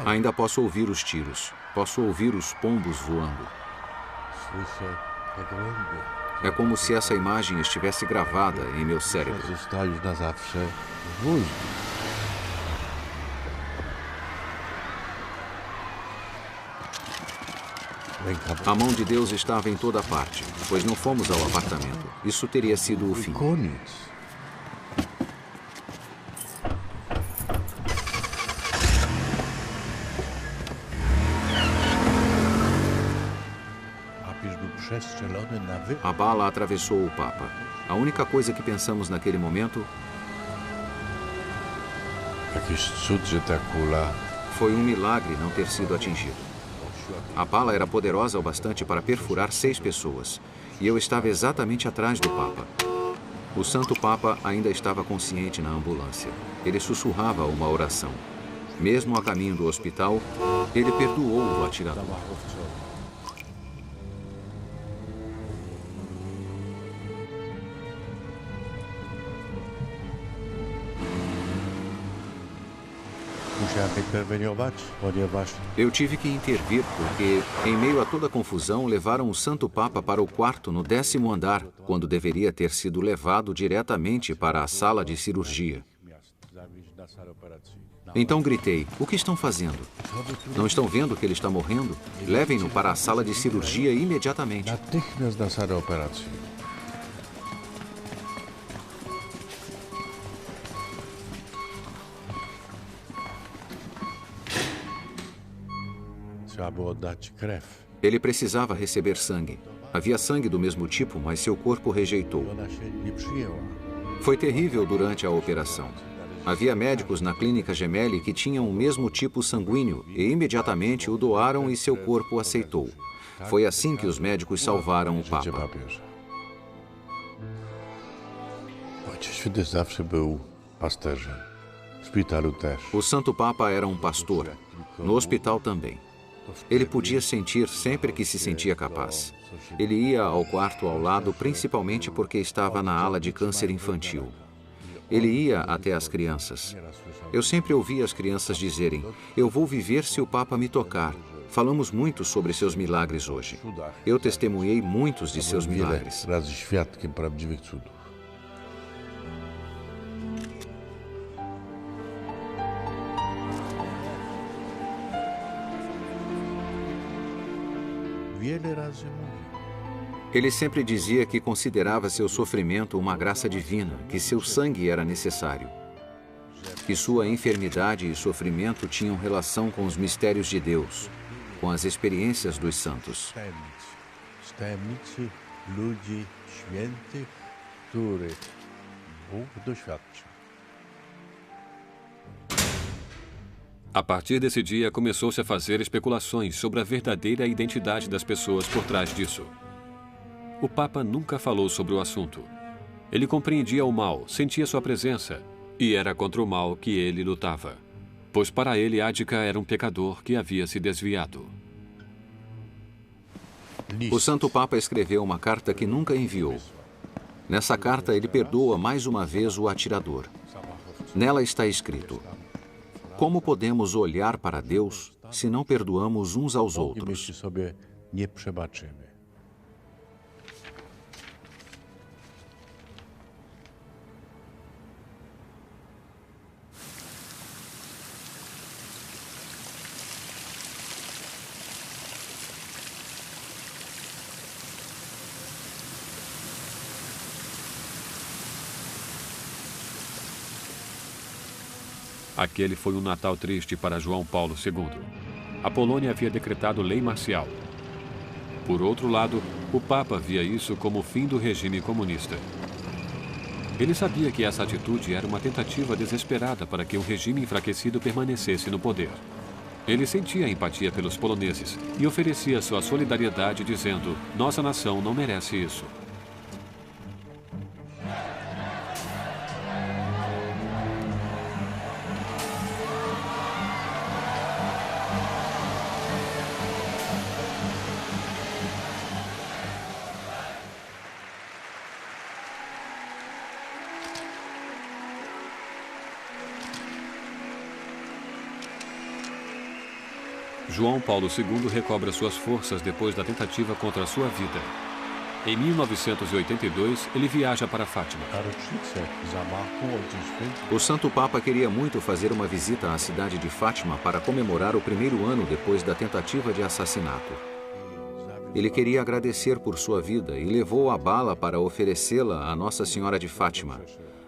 Ainda posso ouvir os tiros. Posso ouvir os pombos voando. É como se essa imagem estivesse gravada em meu cérebro. A mão de Deus estava em toda parte, pois não fomos ao apartamento. Isso teria sido o fim. A bala atravessou o Papa. A única coisa que pensamos naquele momento foi um milagre não ter sido atingido. A bala era poderosa o bastante para perfurar 6 pessoas. E eu estava exatamente atrás do Papa. O Santo Papa ainda estava consciente na ambulância. Ele sussurrava uma oração. Mesmo a caminho do hospital, ele perdoou o atirador. Eu tive que intervir porque, em meio a toda a confusão, levaram o Santo Papa para o quarto no 10º andar, quando deveria ter sido levado diretamente para a sala de cirurgia. Então gritei, o que estão fazendo? Não estão vendo que ele está morrendo? Levem-no para a sala de cirurgia imediatamente. Natychmiast na salę operacji. Trzeba było dać krew. Ele precisava receber sangue. Havia sangue do mesmo tipo, mas seu corpo rejeitou. Ona się nie przyjęła. Foi terrível durante a operação. Havia médicos na clínica Gemelli que tinham o mesmo tipo sanguíneo e imediatamente o doaram e seu corpo aceitou. Foi assim que os médicos salvaram o Życie Papa. papieża. Ojciec Święty zawsze był pasterzem. W szpitalu też. O Santo Papa era um pastor, no hospital também. Ele podia sentir sempre que se sentia capaz. Ele ia ao quarto ao lado principalmente porque estava na ala de câncer infantil. Ele ia até as crianças. Eu sempre ouvia as crianças dizerem, eu vou viver se o Papa me tocar. Falamos muito sobre seus milagres hoje. Eu testemunhei muitos de seus Wiele milagres. razy świadkiem prawdziwych cudów. Wiele razy mówił. Ele sempre dizia que considerava seu sofrimento uma graça divina, que seu sangue era necessário. Que sua enfermidade e sofrimento tinham relação com os mistérios de Deus, com as experiências dos santos. Z tajemnicy ludzi świętych, których Bóg doświadczył. A partir desse dia, começou-se a fazer especulações sobre a verdadeira identidade das pessoas por trás disso. O Papa nunca falou sobre o assunto. Ele compreendia o mal, sentia sua presença, e era contra o mal que ele lutava. Pois para ele, Ática era um pecador que havia se desviado. O Santo Papa escreveu uma carta que nunca enviou. Nessa carta, ele perdoa mais uma vez o atirador. Nela está escrito: como podemos olhar para Deus se não perdoamos uns aos Bogiem, outros? jeśli sobie nie przebaczymy. Aquele foi um Natal triste para João Paulo II. A Polônia havia decretado lei marcial. Por outro lado, o Papa via isso como o fim do regime comunista. Ele sabia que essa atitude era uma tentativa desesperada para que o regime enfraquecido permanecesse no poder. Ele sentia empatia pelos poloneses e oferecia sua solidariedade dizendo: nossa nação não merece isso. João Paulo II recobra suas forças depois da tentativa contra sua vida. Em 1982, ele viaja para Fátima. Na rocznicę zamachu Ojciec Święty O Santo Papa queria muito fazer uma visita à cidade de Fátima para comemorar o primeiro ano depois da tentativa de assassinato. Ele queria agradecer por sua vida e levou a bala para oferecê-la à Nossa Senhora de Fátima.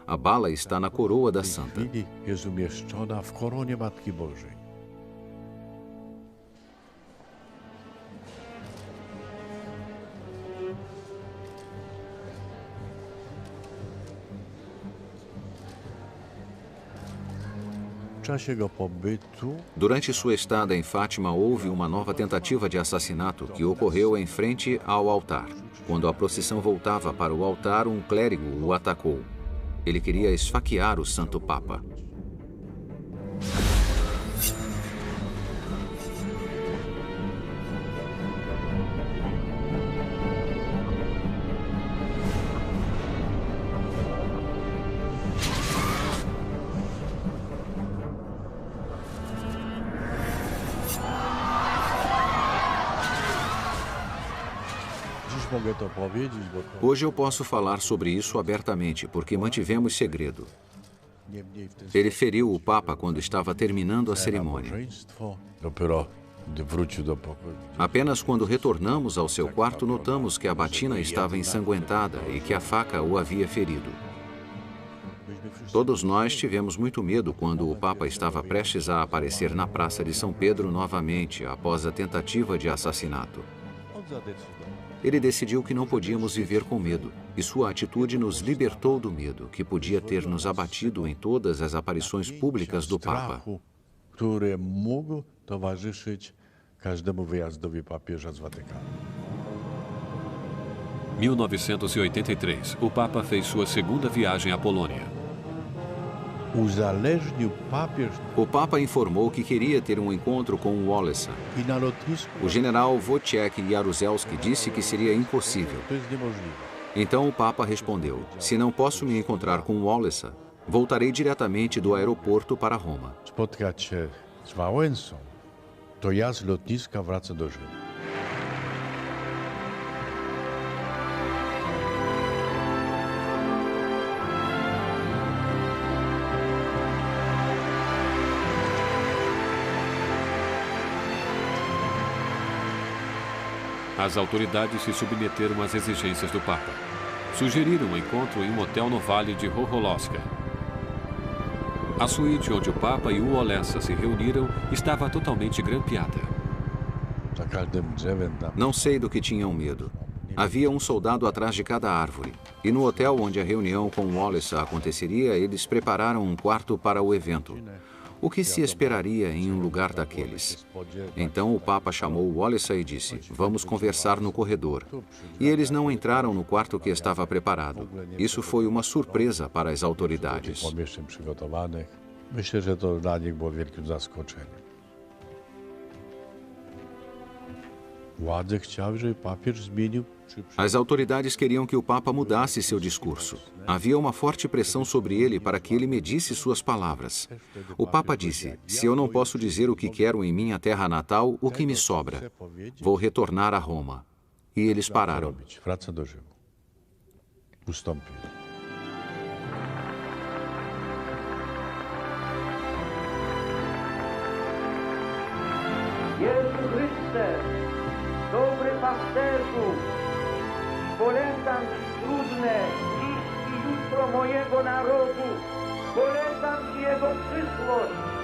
A bala está na coroa da santa. chwili jest umieszczona w koronie Matki Bożej. W czasie jego pobytu Durante sua estada em Fátima, houve uma nova tentativa de assassinato que ocorreu em frente ao altar. Quando a procissão voltava para o altar, um clérigo o atacou. Ele queria esfaquear o Santo Papa. dziś mogę to powiedzieć, bo to Hoje eu posso falar sobre isso abertamente, porque mantivemos segredo. Ele feriu o Papa quando estava terminando a cerimônia. Apenas quando retornamos ao seu quarto notamos que a batina estava ensanguentada e que a faca o havia ferido. Todos nós tivemos muito medo quando o Papa estava prestes a aparecer na Praça de São Pedro novamente após a tentativa de assassinato. Ele decidiu que não podíamos viver com medo, e sua atitude nos libertou do medo que podia ter nos abatido em todas as aparições públicas do Papa. 1983, o Papa fez sua segunda viagem à Polônia. O Papa informou que queria ter um encontro com Wałęsa. O general Wojciech Jaruzelski disse que seria impossível. Então o Papa respondeu: se não posso me encontrar com Wałęsa, voltarei diretamente do aeroporto para Roma. Spotkać się z Wałęsą, to ja z lotniska wracam do Rzymu. As autoridades se submeteram às exigências do Papa. Sugeriram um encontro em um hotel no Vale de Chocholoska. A suíte onde o Papa e o Wałęsa se reuniram estava totalmente grampeada. Não sei do que tinham medo. Havia um soldado atrás de cada árvore. E no hotel onde a reunião com Wałęsa aconteceria, eles prepararam um quarto para o evento. O que se esperaria em um lugar daqueles? Então o Papa chamou Wałęsa e disse: vamos conversar no corredor. E eles não entraram no quarto que estava preparado. Isso foi uma surpresa para as autoridades. Myślę, że to dla nich było wielkim zaskoczeniem. Władze chciały, żeby papież zmienił. As autoridades queriam que o Papa mudasse seu discurso. Havia uma forte pressão sobre ele para que ele medisse suas palavras. O Papa disse: se eu não posso dizer o que quero em minha terra natal, o que me sobra? Vou retornar a Roma. E eles pararam. Wraca do Rzymu. Ustąpił. Jezu Chryste, dobry pasterzu, polecam Ci trudne dziś i jutro mojego narodu, polecam Ci jego przyszłość.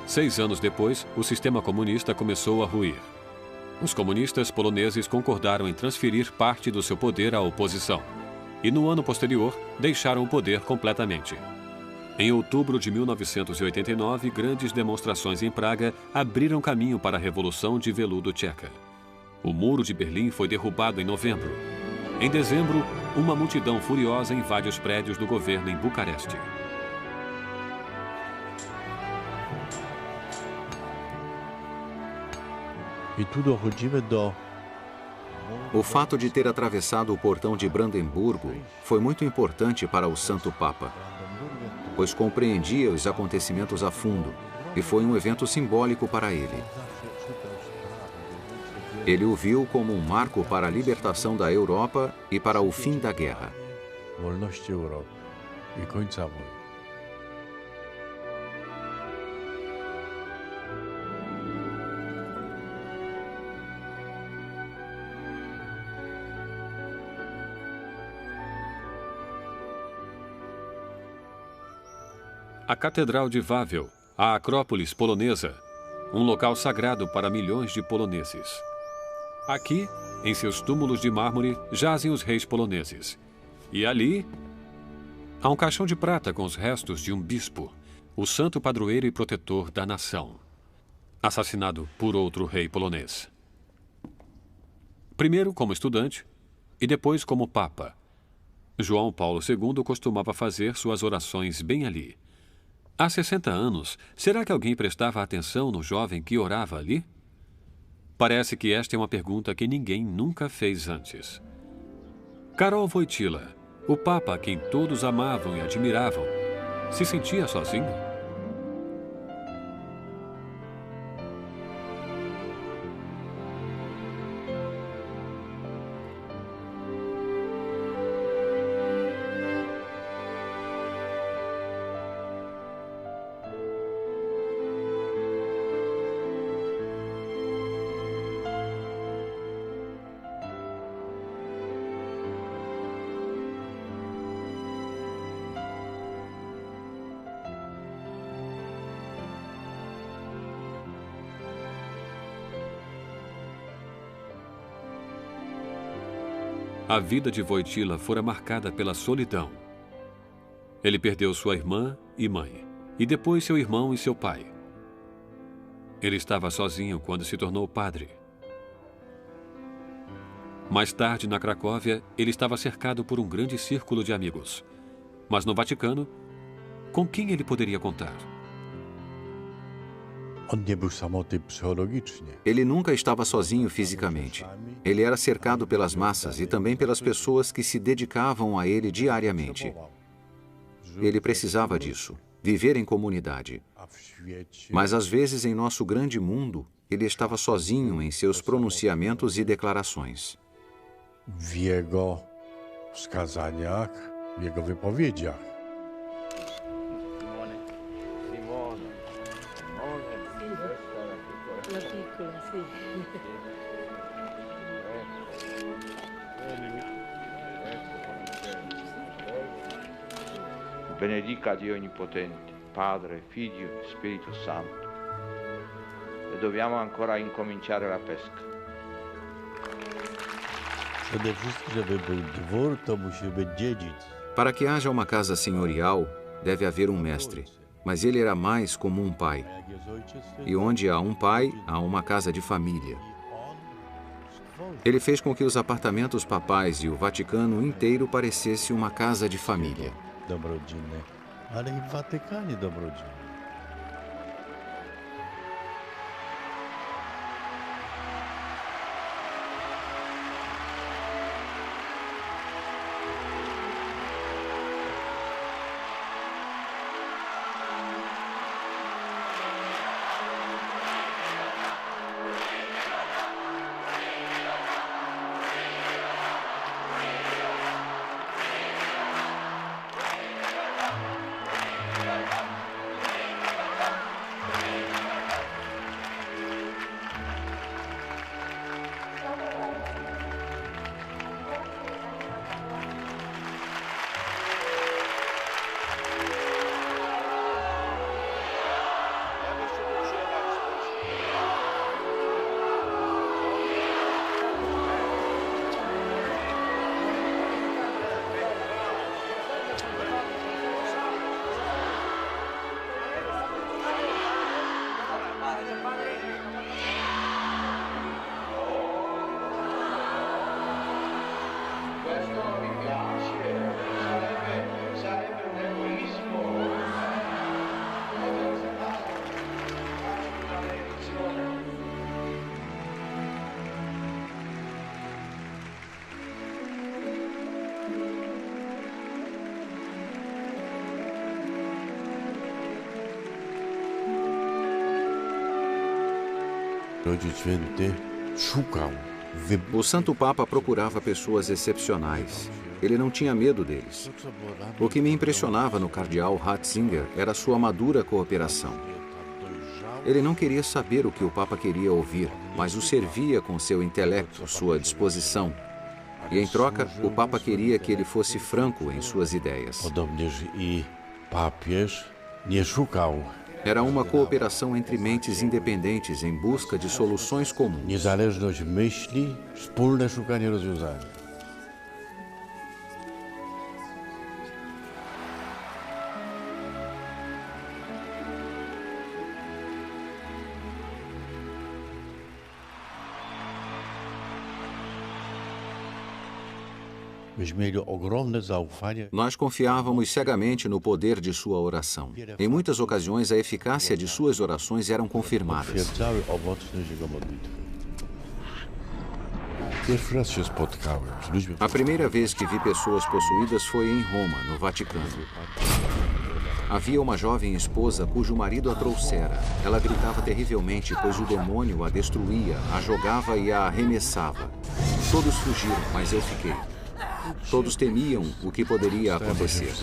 Seis anos depois, o sistema comunista começou a ruir. Os comunistas poloneses concordaram em transferir parte do seu poder à oposição. E no ano posterior, deixaram o poder completamente. Em outubro de 1989, grandes demonstrações em Praga abriram caminho para a Revolução de Veludo Tcheca. O Muro de Berlim foi derrubado em novembro. Em dezembro, uma multidão furiosa invade os prédios do governo em Bucareste. I tu dochodzimy do... O fato de ter atravessado o portão de Brandemburgo foi muito importante para o Santo Papa, pois compreendia os acontecimentos a fundo e foi um evento simbólico para ele. Ele o viu como um marco para a libertação da Europa e para o fim da guerra. wolności Europy i końca wojny. A Catedral de Wawel, a Acrópolis polonesa, um local sagrado para milhões de poloneses. Aqui, em seus túmulos de mármore, jazem os reis poloneses. E ali, há um caixão de prata com os restos de um bispo, o santo padroeiro e protetor da nação, assassinado por outro rei polonês. Primeiro como estudante e depois como papa. João Paulo II costumava fazer suas orações bem ali. Há 60 anos, será que alguém prestava atenção no jovem que orava ali? Parece que esta é uma pergunta que ninguém nunca fez antes. Karol Wojtyła, o Papa a quem todos amavam e admiravam, se sentia sozinho? A vida de Wojtyła fora marcada pela solidão. Ele perdeu sua irmã e mãe, e depois seu irmão e seu pai. Ele estava sozinho quando se tornou padre. Mais tarde, na Cracóvia, ele estava cercado por um grande círculo de amigos. Mas no Vaticano, com quem ele poderia contar? On nie był samotny psychologicznie. Ele nunca estava sozinho fisicamente. Ele era cercado pelas massas e também pelas pessoas que se dedicavam a ele diariamente. Ele precisava disso, viver em comunidade. A w świecie Mas às vezes, em nosso grande mundo, ele estava sozinho em seus pronunciamentos e declarações. w jego wskazaniach, w jego wypowiedziach. La piccola, sì. Benedica Dio Onnipotente, Padre, Figlio e Spirito Santo. E dobbiamo ancora incominciare la pesca. Przede wszystkim, żeby był dwór, to musi być dziedzic. Para que haja uma casa senhorial, deve haver um mestre. Mas ele era mais como um pai. Jak jest ojciec, to E onde há um pai, há uma casa de família. Ele fez com que os apartamentos papais e o Vaticano inteiro parecesse uma casa de família. dom rodzinny, ale i w Watykanie dom rodzinny. Ojciec Święty szukał, O Santo Papa procurava pessoas excepcionais. Ele não tinha medo deles. O que me impressionava no cardeal Ratzinger era sua madura cooperação. Ele não queria saber o que o Papa queria ouvir, mas o servia com seu intelecto, sua disposição. E em troca, o Papa queria que ele fosse franco em suas ideias. Podobnież i papież nie szukał. Era uma cooperação entre mentes independentes em busca de soluções comuns. Niezależność myśli, wspólne szukanie rozwiązania. Nós confiávamos cegamente no poder de sua oração. Em muitas ocasiões, a eficácia de suas orações eram confirmadas. A primeira vez que vi pessoas possuídas foi em Roma, no Vaticano. Havia uma jovem esposa cujo marido a trouxera. Ela gritava terrivelmente, pois o demônio a destruía, a jogava e a arremessava. Todos fugiram, mas eu fiquei. Todos temiam o que poderia acontecer.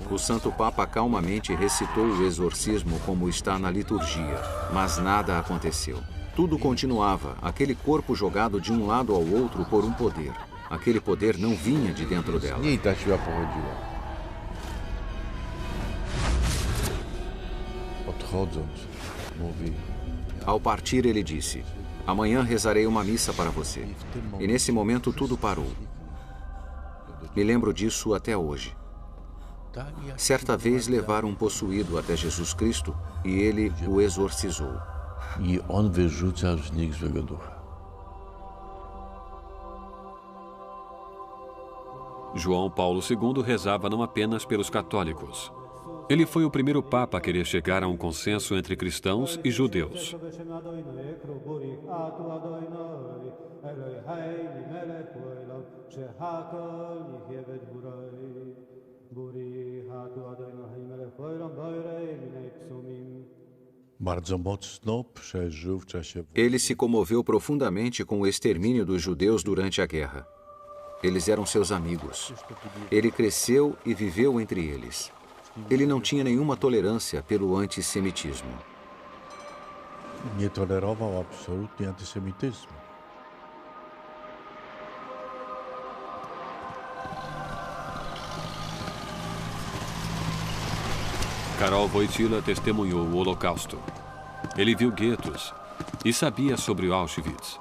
O Santo Papa calmamente recitou o exorcismo como está na liturgia, mas nada aconteceu. Tudo continuava, aquele corpo jogado de um lado ao outro por um poder. Aquele poder não vinha de dentro dela. Ao partir, ele disse: "Amanhã rezarei uma missa para você." E nesse momento tudo parou. Me lembro disso até hoje. Certa vez levaram um possuído até Jesus Cristo e ele o exorcizou. João Paulo II rezava não apenas pelos católicos. Ele foi o primeiro papa a querer chegar a um consenso entre cristãos e judeus. Ele se comoveu profundamente com o extermínio dos judeus durante a guerra. Eles eram seus amigos. Ele cresceu e viveu entre eles. Ele não tinha nenhuma tolerância pelo antissemitismo. Nie tolerował absolutnie antysemityzmu. Karol Wojtyła testemunhou o Holocausto. Ele viu guetos e sabia sobre o Auschwitz.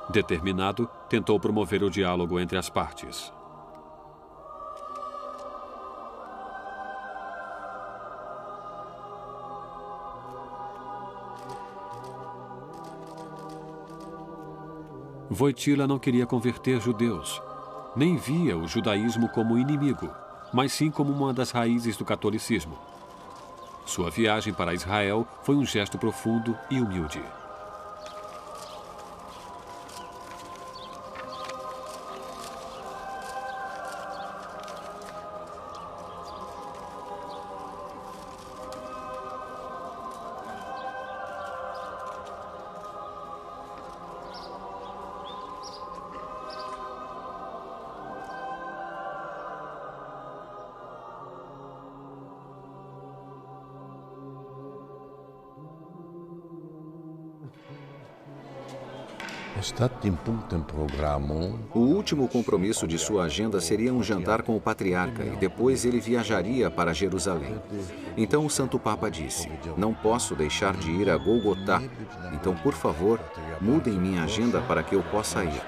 Determinado, tentou promover o diálogo entre as partes. Wojtyła não queria converter judeus. Nem via o judaísmo como inimigo, mas sim como uma das raízes do catolicismo. Sua viagem para Israel foi um gesto profundo e humilde. O último compromisso de sua agenda seria um jantar com o patriarca e depois ele viajaria para Jerusalém. Então o Santo Papa disse: "Não posso deixar de ir a Golgotá, então por favor, mudem minha agenda para que eu possa ir."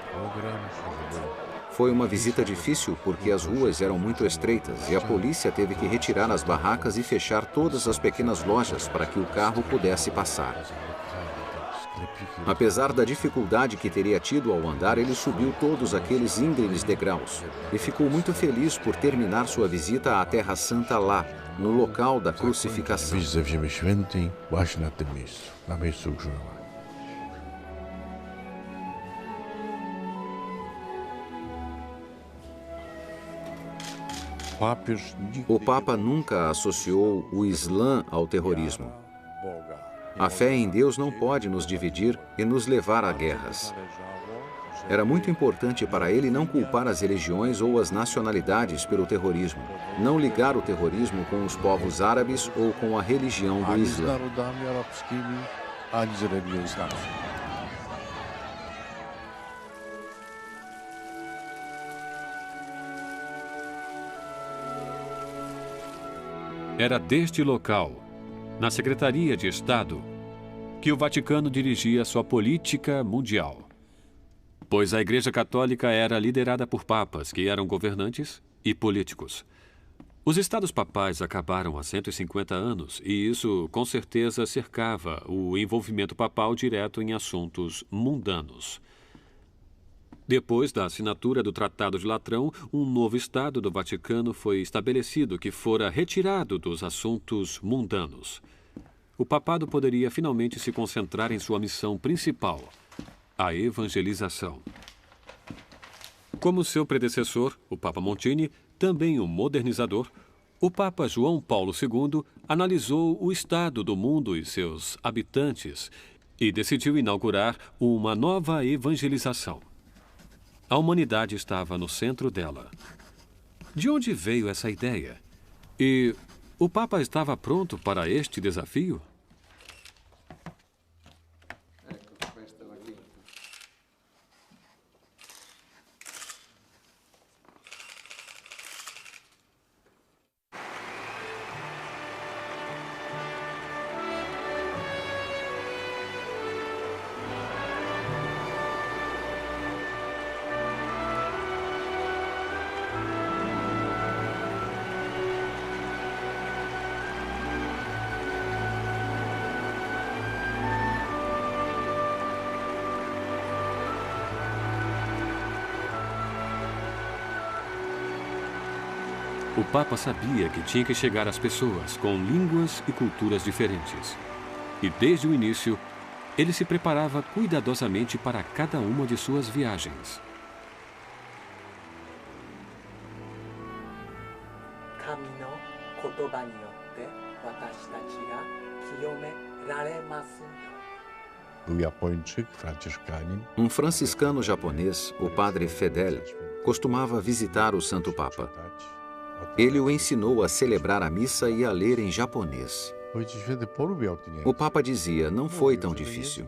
Foi uma visita difícil porque as ruas eram muito estreitas e a polícia teve que retirar as barracas e fechar todas as pequenas lojas para que o carro pudesse passar. Apesar da dificuldade que teria tido ao andar, ele subiu todos aqueles íngremes degraus e ficou muito feliz por terminar sua visita à Terra Santa lá, no local da crucificação. O Papa nunca associou o Islã ao terrorismo. A fé em Deus não pode nos dividir e nos levar a guerras. Era muito importante para ele não culpar as religiões ou as nacionalidades pelo terrorismo, não ligar o terrorismo com os povos árabes ou com a religião do Islã. Era deste local, na Secretaria de Estado, que o Vaticano dirigia sua política mundial. Pois a Igreja Católica era liderada por papas, que eram governantes e políticos. Os estados papais acabaram há 150 anos e isso, com certeza, cercava o envolvimento papal direto em assuntos mundanos. Depois da assinatura do Tratado de Latrão, um novo Estado do Vaticano foi estabelecido que fora retirado dos assuntos mundanos. O papado poderia finalmente se concentrar em sua missão principal, a evangelização. Como seu predecessor, o Papa Montini, também um modernizador, o Papa João Paulo II analisou o estado do mundo e seus habitantes e decidiu inaugurar uma nova evangelização. A humanidade estava no centro dela. De onde veio essa ideia? E o Papa estava pronto para este desafio? O Papa sabia que tinha que chegar às pessoas com línguas e culturas diferentes. E desde o início, ele se preparava cuidadosamente para cada uma de suas viagens. Um franciscano japonês, o padre Fedel, costumava visitar o Santo Papa. Ele o ensinou a celebrar a missa e a ler em japonês. O Papa dizia, não foi tão difícil.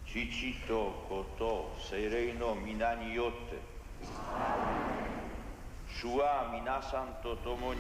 Chichito koto seirei no minani yotte. Shua minasan to tomoni.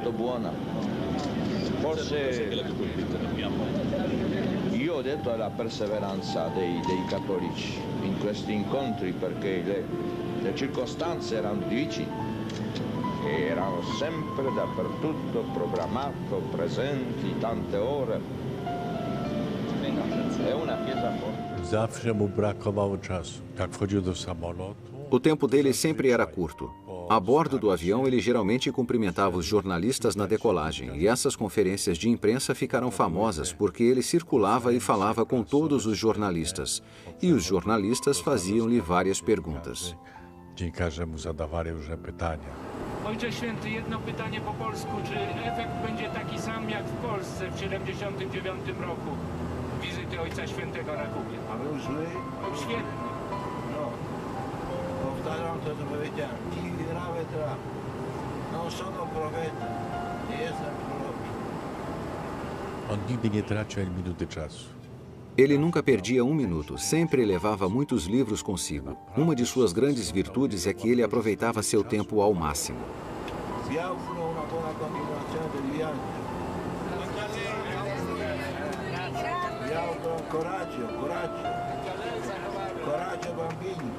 molto buona. Forse io ho detto alla perseveranza dei cattolici in questi incontri, perché le circostanze erano difficili e erano sempre dappertutto programmato, presenti tante ore. È una chiesa forte. Zawsze mu brakowało czasu. Jak wchodził do samolotu, O tempo dele sempre era curto. A bordo do avião, ele geralmente cumprimentava os jornalistas na decolagem, e essas conferências de imprensa ficaram famosas porque ele circulava e falava com todos os jornalistas. E os jornalistas faziam-lhe várias perguntas. dziennikarze mu zadawali różne pytania. Ojcze Święty, jedno pytanie po polsku. Czy efekt będzie taki sam jak w Polsce w 1979 roku? Wizyty Ojca Świętego na Kubie. A był zły? Był świetny. No. Powtarzam to, co powiedziałem. Ti grave tra. Non sono profeta. Nie jestem prorokiem. On nigdy nie tracił ani minuty czasu. Ele nunca perdia um minuto, sempre levava muitos livros consigo. Uma de suas grandes virtudes é que ele aproveitava seu tempo ao máximo. Vi auguro una buona continuazione del viaggio. Vi auguro coraggio, coraggio. Coraggio, bambini.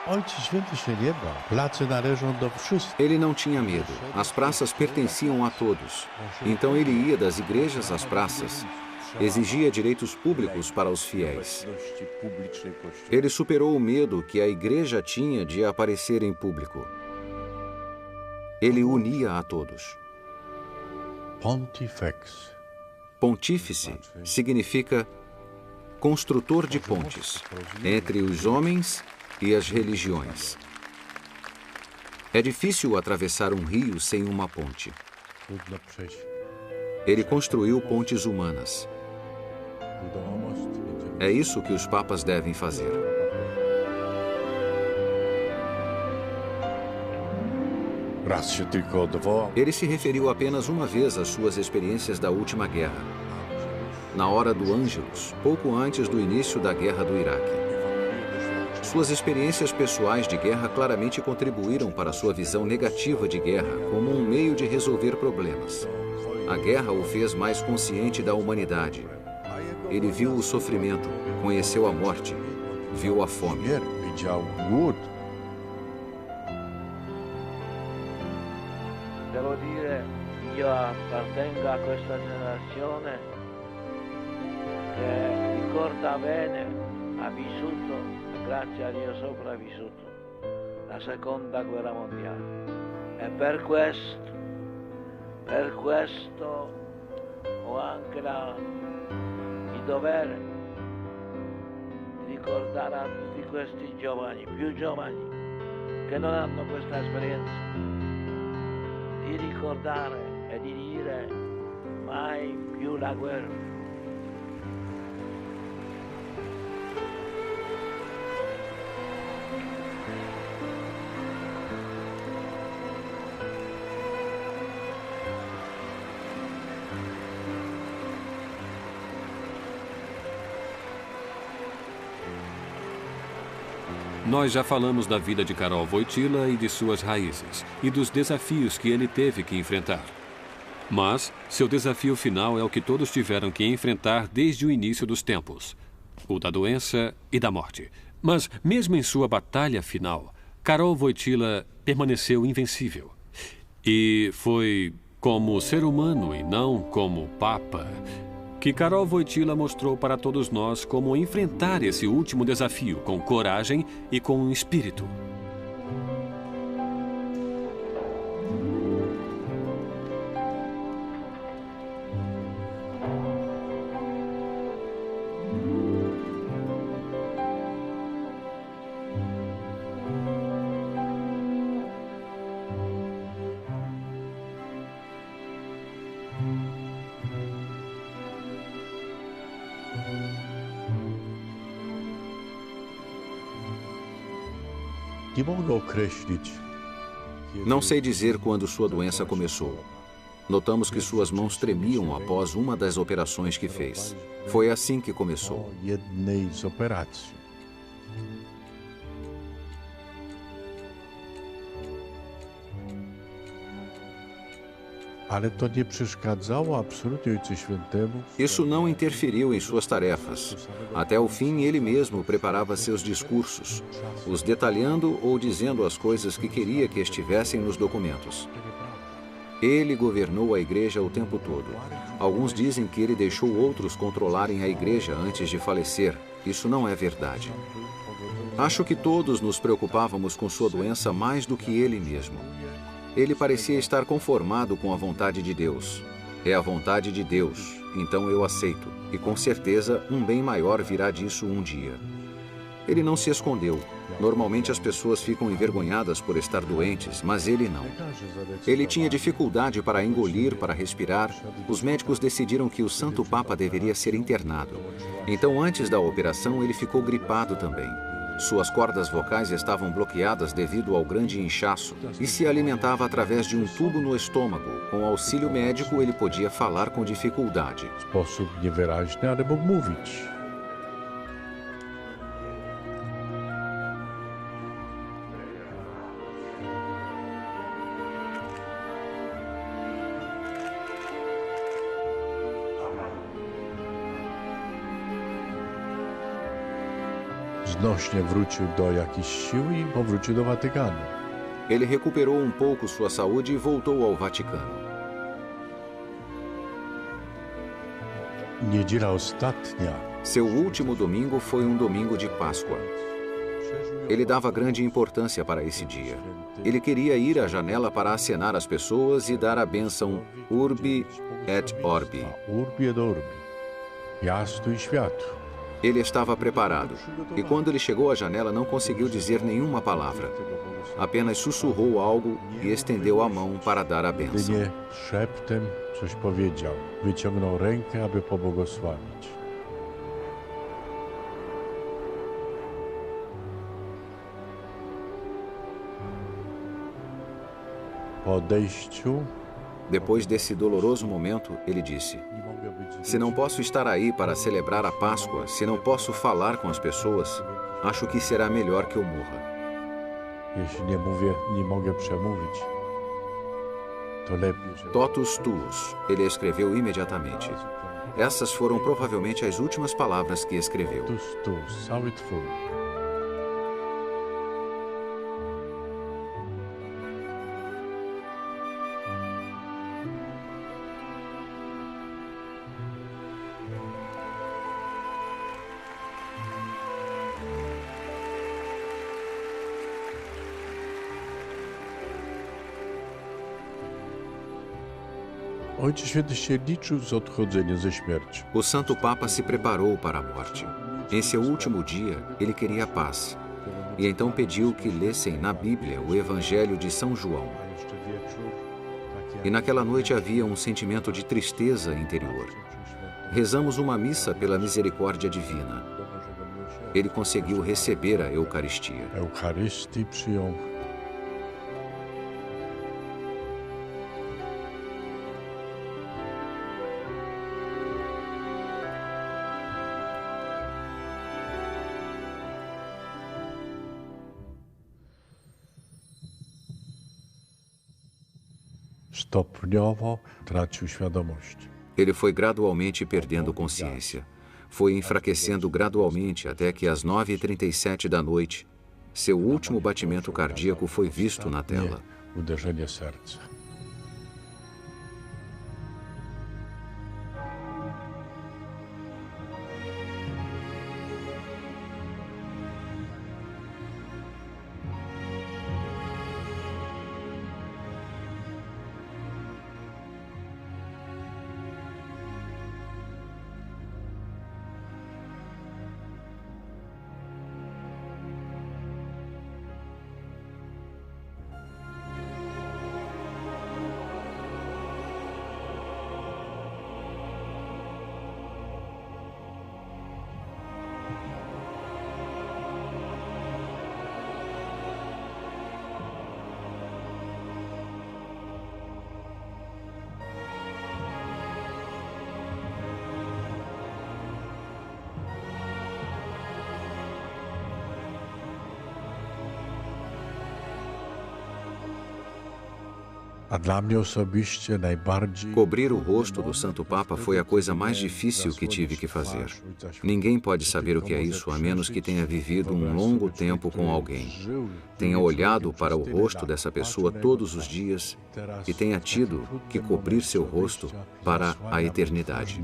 Ojciec Święty się nie bał. Place należą do wszystkich. Ele não tinha medo. As praças pertenciam a todos. Então ele ia das igrejas às praças. Exigia direitos públicos para os fiéis. Ele superou o medo que a igreja tinha de aparecer em público. Ele unia a todos. Pontifex. Pontífice significa construtor de pontes entre os homens e as religiões. É difícil atravessar um rio sem uma ponte. Trudno przejść. Ele construiu pontes humanas. Budował most. É isso que os papas devem fazer. Raz się tylko odwołał. Ele se referiu apenas uma vez às suas experiências da última guerra. Na hora do Ângelus, pouco antes do início da guerra do Iraque. Suas experiências pessoais de guerra claramente contribuíram para sua visão negativa de guerra como um meio de resolver problemas. A guerra o fez mais consciente da humanidade. Ele viu o sofrimento, conheceu a morte, viu a fome. Widział głód. Devo dire, io appartengo a questa generazione che ricorda bene, ha vissuto, grazie a Dio sopravvissuto, la seconda guerra mondiale. E per questo ho anche il dovere di ricordare a tutti questi giovani, più giovani, che non hanno questa esperienza, di ricordare e di dire mai più la guerra. Nós já falamos da vida de Karol Wojtyła e de suas raízes, e dos desafios que ele teve que enfrentar. Mas seu desafio final é o que todos tiveram que enfrentar desde o início dos tempos, o da doença e da morte. Mas, mesmo em sua batalha final, Karol Wojtyła permaneceu invencível. E foi como ser humano e não como Papa que Karol Wojtyła mostrou para todos nós como enfrentar esse último desafio com coragem e com espírito. Não sei dizer quando sua doença começou. Notamos que suas mãos tremiam após uma das operações que fez. Foi assim que começou. Isso não interferiu em suas tarefas. Até o fim, ele mesmo preparava seus discursos, os detalhando ou dizendo as coisas que queria que estivessem nos documentos. Ele governou a igreja o tempo todo. Alguns dizem que ele deixou outros controlarem a igreja antes de falecer. Isso não é verdade. Acho que todos nos preocupávamos com sua doença mais do que ele mesmo. Ele parecia estar conformado com a vontade de Deus. É a vontade de Deus, então eu aceito. E com certeza um bem maior virá disso um dia. Ele não se escondeu. Normalmente as pessoas ficam envergonhadas por estar doentes, mas ele não. Ele tinha dificuldade para engolir, para respirar. Os médicos decidiram que o Santo Papa deveria ser internado. Então, antes da operação, ele ficou gripado também. Suas cordas vocais estavam bloqueadas devido ao grande inchaço e se alimentava através de um tubo no estômago. Com auxílio médico, ele podia falar com dificuldade. Sposób niewyraźny, ale mógł mówić. Znośnie wrócił do jakichś sił i powrócił do Watykanu. Ele recuperou um pouco sua saúde e voltou ao Vaticano. Niedziela ostatnia. Seu último domingo foi um domingo de Páscoa. Ele dava grande importância para esse dia. Ele queria ir à janela para acenar às pessoas e dar a bênção Urbi et Orbi. Urbi et Orbi. Miasto e światu. Ele estava preparado, e quando ele chegou à janela não conseguiu dizer nenhuma palavra. Apenas sussurrou algo e estendeu a mão para dar a bênção. Jedynie szeptem coś powiedział. Wyciągnął rękę, aby pobłogosławić. Po odejściu, depois desse doloroso momento, ele disse: se não posso estar aí para celebrar a Páscoa, se não posso falar com as pessoas, acho que será melhor que eu morra. Jeśli nie mogę przemówić, to lepiej. Totus tuus, ele escreveu imediatamente. Essas foram provavelmente as últimas palavras que escreveu. Totus tuus, cały twój. Ojciec Święty się liczył z odchodzeniem ze śmierci. O Santo Papa se preparou para a morte. Em seu último dia, ele queria paz. E então pediu que lessem na Bíblia o Evangelho de São João. E naquela noite havia um sentimento de tristeza interior. Rezamos uma missa pela misericórdia divina. Ele conseguiu receber a Eucaristia. Eucharystię przyjął. Stopniowo tracił świadomość. Ele foi gradualmente perdendo consciência. Foi enfraquecendo gradualmente até que às 9h37 da noite, seu último batimento cardíaco foi visto na tela. Uderzenie serca. Cobrir o rosto do Santo Papa foi a coisa mais difícil que tive que fazer. Ninguém pode saber o que é isso a menos que tenha vivido um longo tempo com alguém, tenha olhado para o rosto dessa pessoa todos os dias e tenha tido que cobrir seu rosto para a eternidade.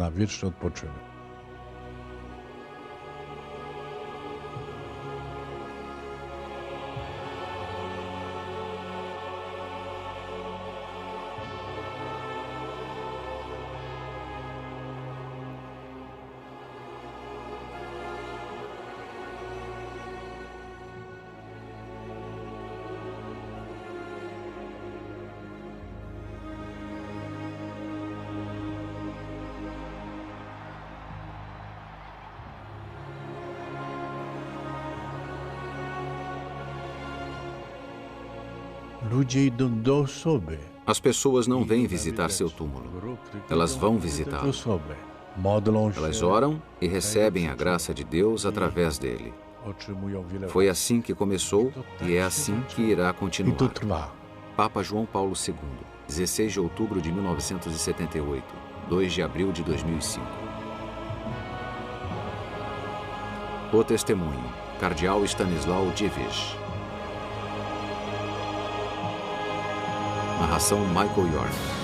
As pessoas não vêm visitar seu túmulo, elas vão visitá-lo. Elas oram e recebem a graça de Deus através dele. Foi assim que começou e é assim que irá continuar. Papa João Paulo II, 16 de outubro de 1978, 2 de abril de 2005. O testemunho, Cardeal Stanisław Dziwisz. Narração Michael York.